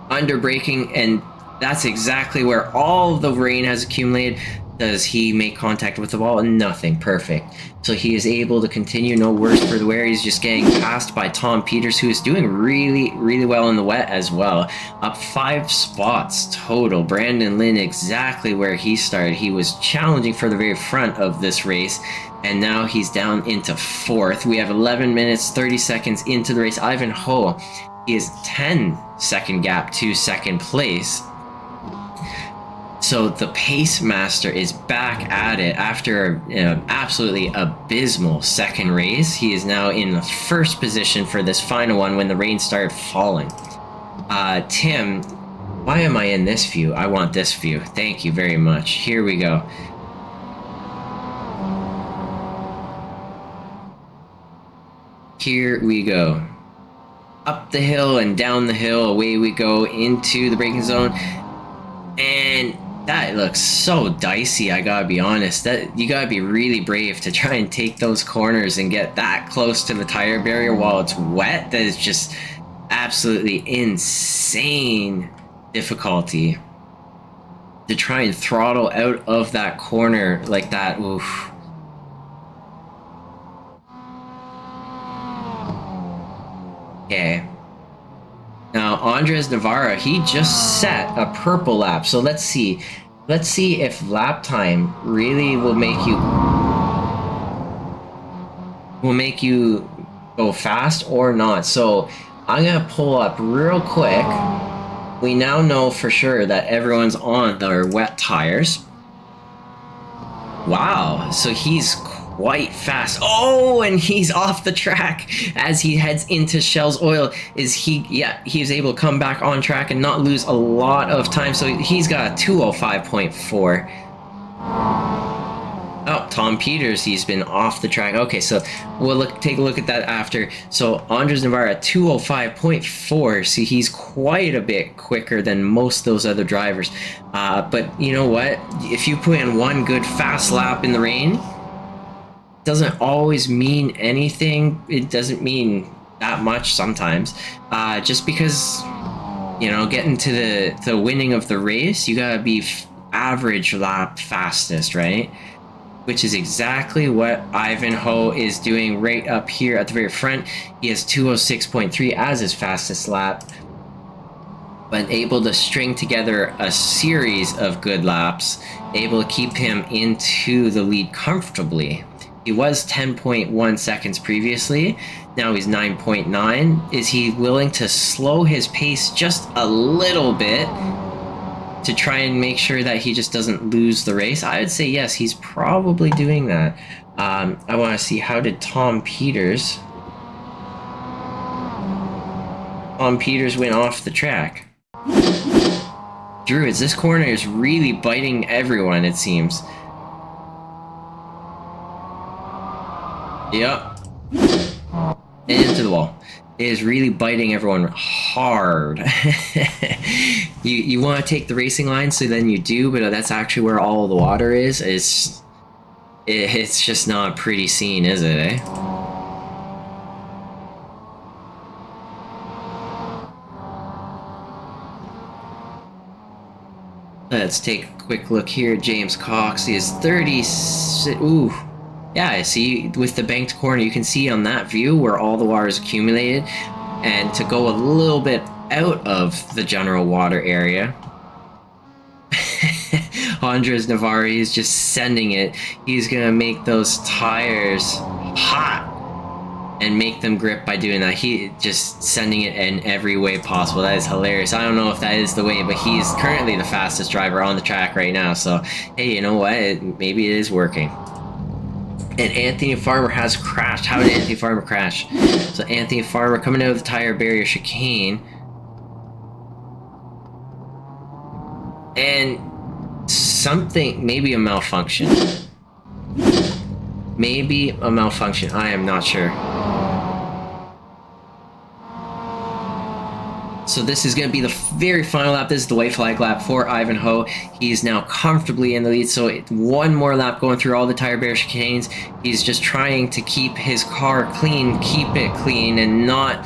under braking, and that's exactly where all the rain has accumulated. Does he make contact with the ball? Nothing. Perfect. So he is able to continue, no worse for the wear. He's just getting passed by Tom Peters, who is doing really well in the wet as well. Up 5 spots total. Brandon Lynn exactly where he started. He was challenging for the very front of this race, and now he's down into 4th. We have 11 minutes, 30 seconds into the race. Ivan Ho, he is 10-second gap to second place. So the pace master is back at it after an absolutely abysmal second race. He is now in the first position for this final one when the rain started falling. Tim, why am I in this view? I want this view. Thank you very much. Here we go. Here we go. Up the hill and down the hill, away we go into the braking zone. And that looks so dicey, I gotta be honest. That you gotta be really brave to try and take those corners and get that close to the tire barrier while it's wet. That is just absolutely insane difficulty to try and throttle out of that corner like that. Oof. Okay. Now, Andres Navarro, he just set a purple lap. So let's see. Let's see if lap time really will make you go fast or not. So I'm going to pull up real quick. We now know for sure that everyone's on their wet tires. Wow. So he's quite fast. Oh, and he's off the track as he heads into Shell's Oil. He was able to come back on track and not lose a lot of time. So he's got a 2:05.4. Oh, Tom Peters, he's been off the track. Okay, so we'll take a look at that after. So Andres Navarro at 205.4. See, he's quite a bit quicker than most of those other drivers. But you know what? If you put in one good fast lap in the rain, it doesn't always mean anything. It doesn't mean that much sometimes. Just because, you know, getting to the winning of the race, you gotta be average lap fastest, right? Which is exactly what Ivanhoe is doing right up here at the very front. He has 206.3 as his fastest lap, but able to string together a series of good laps, able to keep him into the lead comfortably. He was 10.1 seconds previously. Now he's 9.9. Is he willing to slow his pace just a little bit to try and make sure that he just doesn't lose the race? I would say yes, he's probably doing that. I want to see, how did Tom Peters went off the track. Druids, this corner is really biting everyone, it seems. Yep. Into the wall. It is really biting everyone hard. You want to take the racing line, so then you do, but that's actually where all the water is. It's just not a pretty scene, is it, eh? Let's take a quick look here. James Cox, he is 30. Ooh. Yeah, see, with the banked corner, you can see on that view where all the water is accumulated, and to go a little bit out of the general water area. Andres Navarro is just sending it. He's gonna make those tires hot and make them grip by doing that. He just sending it in every way possible. That is hilarious. I don't know if that is the way, but he's currently the fastest driver on the track right now. So, hey, you know what? Maybe it is working. And Anthony Farmer has crashed. How did Anthony Farmer crash? So Anthony Farmer coming out of the tire barrier chicane. And something, maybe a malfunction. Maybe a malfunction. I am not sure. So this is going to be the very final lap. This is the white flag lap for Ivanhoe. He's now comfortably in the lead. So one more lap going through all the tire barrier chicanes. He's just trying to keep his car clean, keep it clean, and not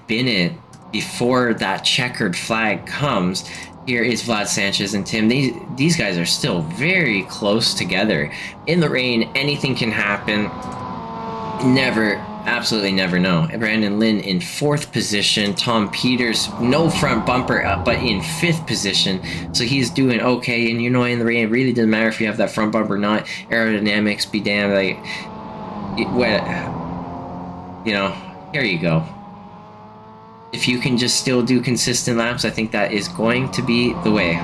bin it before that checkered flag comes. Here is Vlad Sanchez and Tim. These guys are still very close together. In the rain, anything can happen. Absolutely never know. Brandon Lynn in 4th position. Tom Peters, no front bumper, but in 5th position. So he's doing okay. And you know, in the rain, it really doesn't matter if you have that front bumper or not. Aerodynamics be damned. Like, you know, here you go. If you can just still do consistent laps, I think that is going to be the way.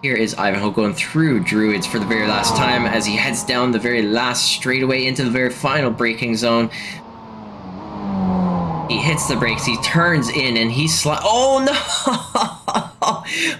Here is Ivanhoe going through Druids for the very last time as he heads down the very last straightaway into the very final braking zone. He hits the brakes, he turns in, and he oh no!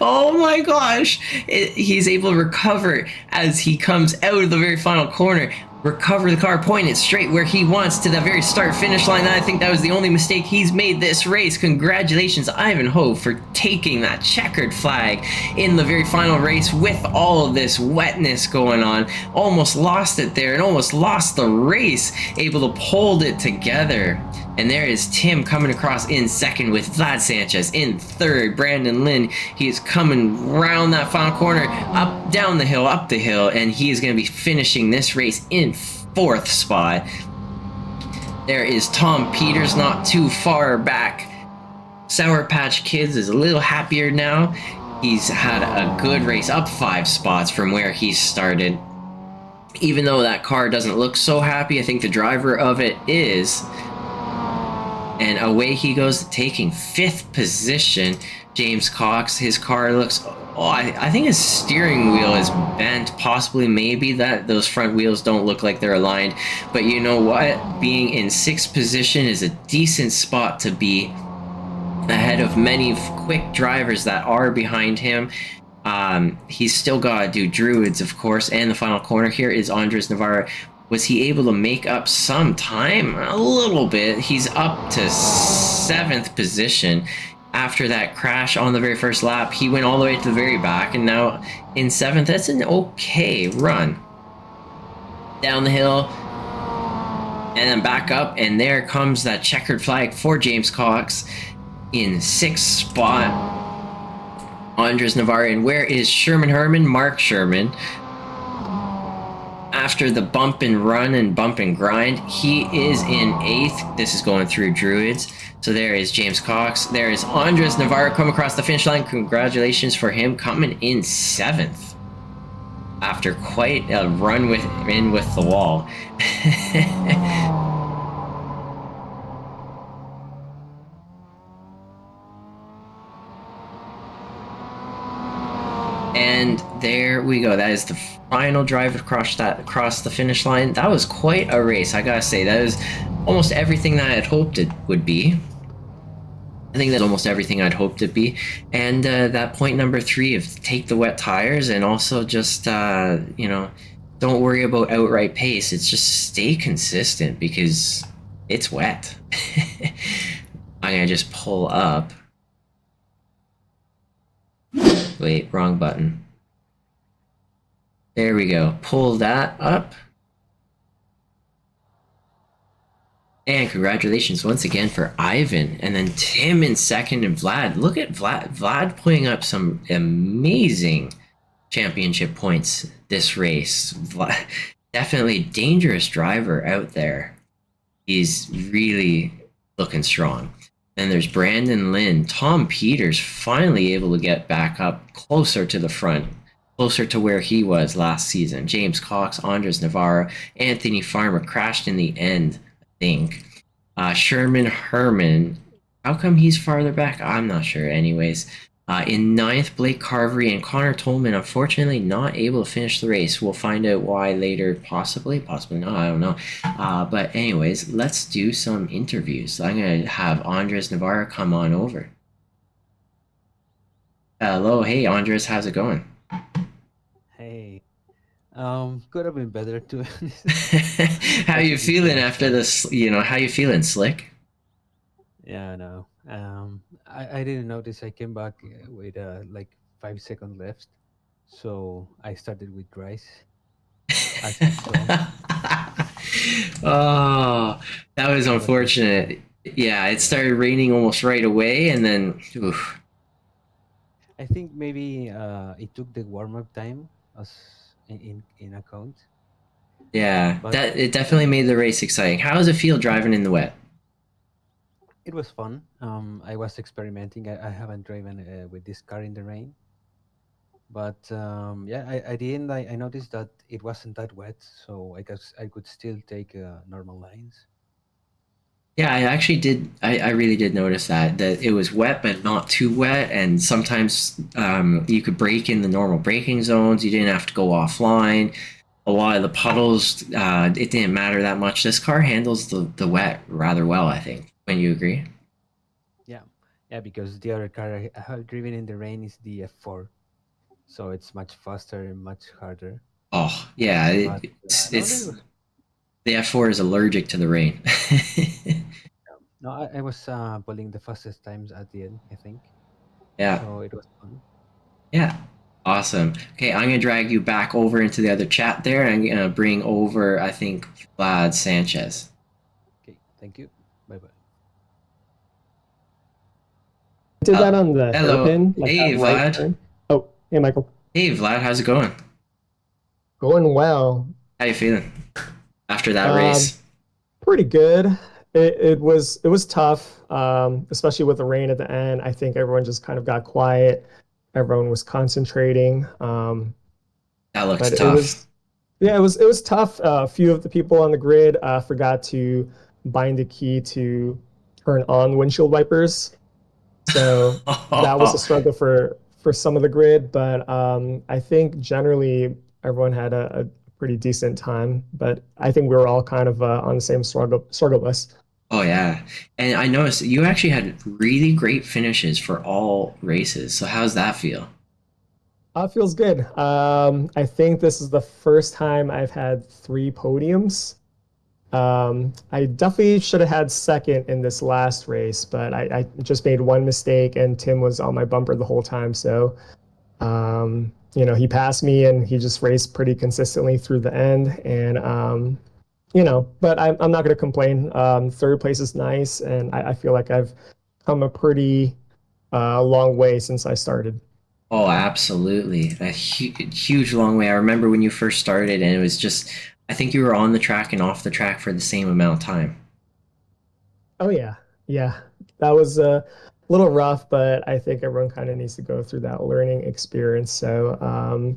Oh my gosh! He's able to recover as he comes out of the very final corner. Recover the car, point it straight where he wants, to the very start finish line. I think that was the only mistake he's made this race. Congratulations, Ivanhoe, for taking that checkered flag in the very final race with all of this wetness going on. Almost lost it there and almost lost the race, able to hold it together. And there is Tim coming across in 2nd with Vlad Sanchez in 3rd. Brandon Lynn, he is coming round that final corner, up, down the hill, up the hill, and he is going to be finishing this race in 4th spot. There is Tom Peters not too far back. Sour Patch Kids is a little happier now. He's had a good race, up 5 spots from where he started. Even though that car doesn't look so happy, I think the driver of it is. And away he goes, taking 5th position. James Cox, his car looks... Oh, I think his steering wheel is bent. Possibly, maybe that those front wheels don't look like they're aligned. But you know what? Being in 6th position is a decent spot to be. ahead of many quick drivers that are behind him. He's still got to do Druids, of course, and the final corner here is Andres Navarro. Was he able to make up some time? A little bit. He's up to 7th position. After that crash on the very first lap, he went all the way to the very back, and now in 7th. That's an okay run. Down the hill, and then back up, and there comes that checkered flag for James Cox in 6th spot. Andres Navarro. And where is Sherman Herman? Mark Sherman. After the bump and run and bump and grind, he is in 8th. This is going through Druids. So there is James Cox. There is Andres Navarro come across the finish line. Congratulations for him coming in 7th. After quite a run with the wall. And there we go. That is the final drive across the finish line. That was quite a race, I gotta say. That was almost everything that I had hoped it would be. I think that's almost everything I'd hoped it'd be. And that point number 3 of take the wet tires, and also just don't worry about outright pace. It's just stay consistent because it's wet. I'm gonna just pull up. Wait, wrong button. There we go. Pull that up. And congratulations once again for Ivan. And then Tim in 2nd, and Vlad. Look at Vlad. Vlad putting up some amazing championship points this race. Vlad, definitely dangerous driver out there. He's really looking strong. Then there's Brandon Lynn. Tom Peters finally able to get back up closer to the front, closer to where he was last season. James Cox, Andres Navarro, Anthony Farmer crashed in the end, I think. Sherman Herman, how come he's farther back? I'm not sure. Anyways, in 9th, Blake Carvery and Connor Tolman, unfortunately not able to finish the race. We'll find out why later, possibly not, I don't know. But anyways, let's do some interviews. I'm going to have Andres Navarro come on over. Hello, hey Andres, how's it going? Hey, could have been better to be honest. How But you feeling yeah, after this? How you feeling, Slick? yeah, no. I didn't notice. I came back with like 5 seconds left, so I started with rice as usual. Oh, that was What about you? unfortunate. Yeah, it started raining almost right away, and then, oof. I think maybe it took the warm up time as in account, Yeah, but that it yeah, definitely made the race exciting. How does it feel driving in the wet? it was fun. I was experimenting. I haven't driven with this car in the rain. But yeah, at the end, I noticed that it wasn't that wet, so I guess I could still take normal lines. Yeah, I actually did. I really did notice that it was wet, but not too wet, and sometimes you could brake in the normal braking zones. You didn't have to go offline. A lot of the puddles, it didn't matter that much. This car handles the wet rather well, I think. When you agree? Yeah, yeah, because the other car I have driven in the rain is the F4, so it's much faster and much harder. Oh, yeah, But no, it it's was the F4 is allergic to the rain. no, I was pulling the fastest times at the end, I think. Yeah, So it was fun. yeah, awesome. Okay, I'm gonna drag you back over into the other chat there. I'm gonna bring over, I think, Vlad Sanchez. Okay, thank you. Bye bye. Did that Oh, on the hello. hairpin, like that Hey, right Vlad. turn. Oh, hey, Michael. Hey, Vlad. How's it going? Going well. How you feeling after that Um, race? Pretty good. It was tough, especially with the rain at the end. I think everyone just kind of got quiet. Everyone was concentrating. That looked But it tough. was yeah, it was tough. A few of the people on the grid forgot to bind the key to turn on the windshield wipers. So that was a struggle for some of the grid, but I think generally everyone had a pretty decent time. But I think we were all kind of on the same struggle list. Oh yeah, and I noticed you actually had really great finishes for all races. So how's that feel? Feels good. I think this is the first time I've had three podiums. I definitely should have had second in this last race, but I just made one mistake, and Tim was on my bumper the whole time. So, he passed me, and he just raced pretty consistently through the end. And but I'm not going to complain. Third place is nice, and I feel like I've come a pretty long way since I started. Oh, absolutely. A huge long way. I remember when you first started, and it was just, I think you were on the track and off the track for the same amount of time. Oh yeah, yeah. That was a little rough, but I think everyone kind of needs to go through that learning experience. So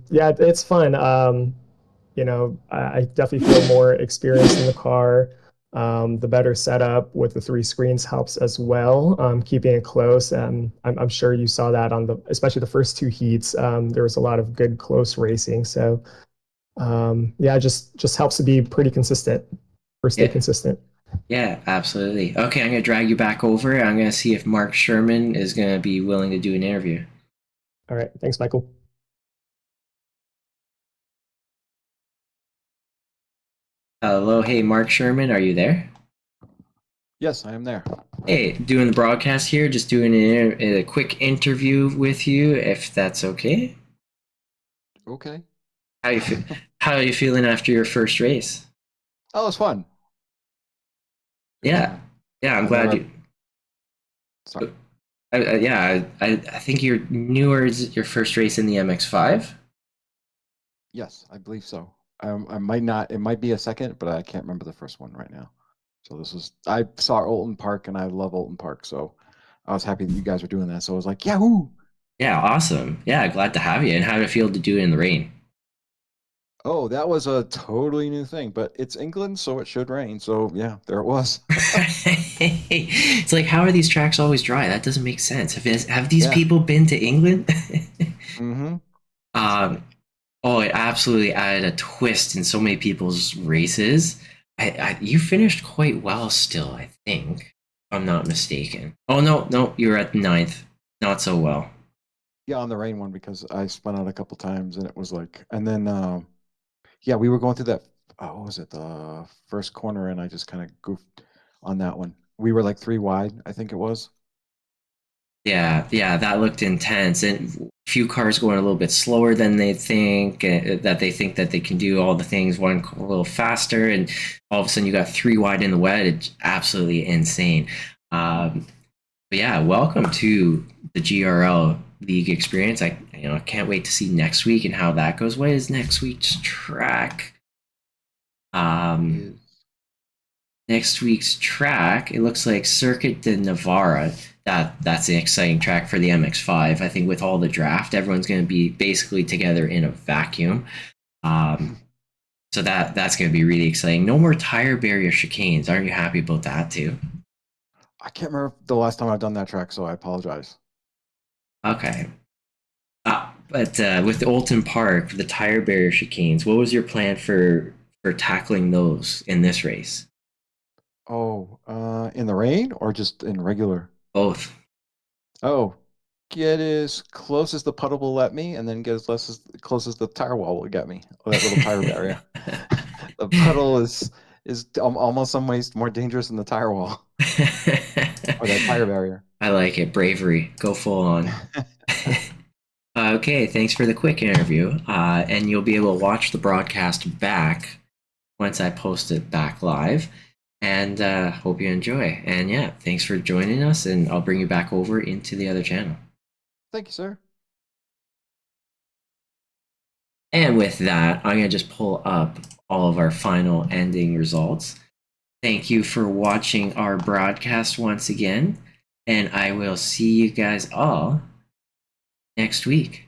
yeah, it's fun. I definitely feel more experience in the car. The better setup with the three screens helps as well, keeping it close. I'm sure you saw that on especially the first two heats. There was a lot of good close racing. So yeah, just helps to be pretty consistent or stay Yeah, consistent. yeah, absolutely. Okay, I'm gonna drag you back over. I'm gonna see if Mark Sherman is gonna be willing to do an interview. All right, thanks, Michael. Hello, hey, Mark Sherman, are you there? Yes, I am there. Hey, doing the broadcast here, just doing a quick interview with you, if that's okay. Okay. How you feel? How are you feeling after your first race? Oh, it was fun. It was Yeah, fun. yeah, I'm I glad never. you. Sorry. Yeah, I think you're newer. Is your first race in the MX5? Yes, I believe so. I might not. It might be a second, but I can't remember the first one right now. So this was. I saw Alton Park, and I love Alton Park, so I was happy that you guys were doing that. So I was like, Yahoo! Yeah, awesome. Yeah, glad to have you. And how did it feel to do it in the rain? Oh, that was a totally new thing, but it's England, so it should rain. So yeah, there it was. It's like, how are these tracks always dry? That doesn't make sense. Have these Yeah. people been to England? Mm-hmm. um, oh, it absolutely added a twist in so many people's races. You finished quite well still, I think, if I'm not mistaken. Oh, no, no, you were at ninth. Not so well. Yeah, on the rain one because I spun out a couple times, and it was like, and then yeah, we were going through that. What was it? The first corner, and I just kind of goofed on that one. We were like three wide, I think it was. Yeah, yeah, that looked intense, and few cars going a little bit slower than they think. That they think that they can do all the things one a little faster, and all of a sudden you got three wide in the wet. It's absolutely insane. But yeah, welcome to the GRL League experience. I can't wait to see next week and how that goes. What is next week's track? Um, Is Next week's track, it looks like Circuit de Navarra. That's an exciting track for the MX5. I think with all the draft, everyone's going to be basically together in a vacuum. Um, so that's going to be really exciting. No more tire barrier chicanes. Aren't you happy about that too? I can't remember the last time I've done that track, so I apologize. Okay. But with the Olton Park, the tire barrier chicanes, what was your plan for tackling those in this race? Oh, in the rain or just in regular? Both. Oh, get as close as the puddle will let me, and then get as close as the tire wall will get me. That little tire barrier. The puddle is almost some ways more dangerous than the tire wall or that tire barrier. I like it. Bravery. Go full on. Okay, thanks for the quick interview. And you'll be able to watch the broadcast back once I post it back live. And hope you enjoy. And yeah, thanks for joining us. And I'll bring you back over into the other channel. Thank you, sir. And with that, I'm going to just pull up all of our final ending results. Thank you for watching our broadcast once again. And I will see you guys all next week.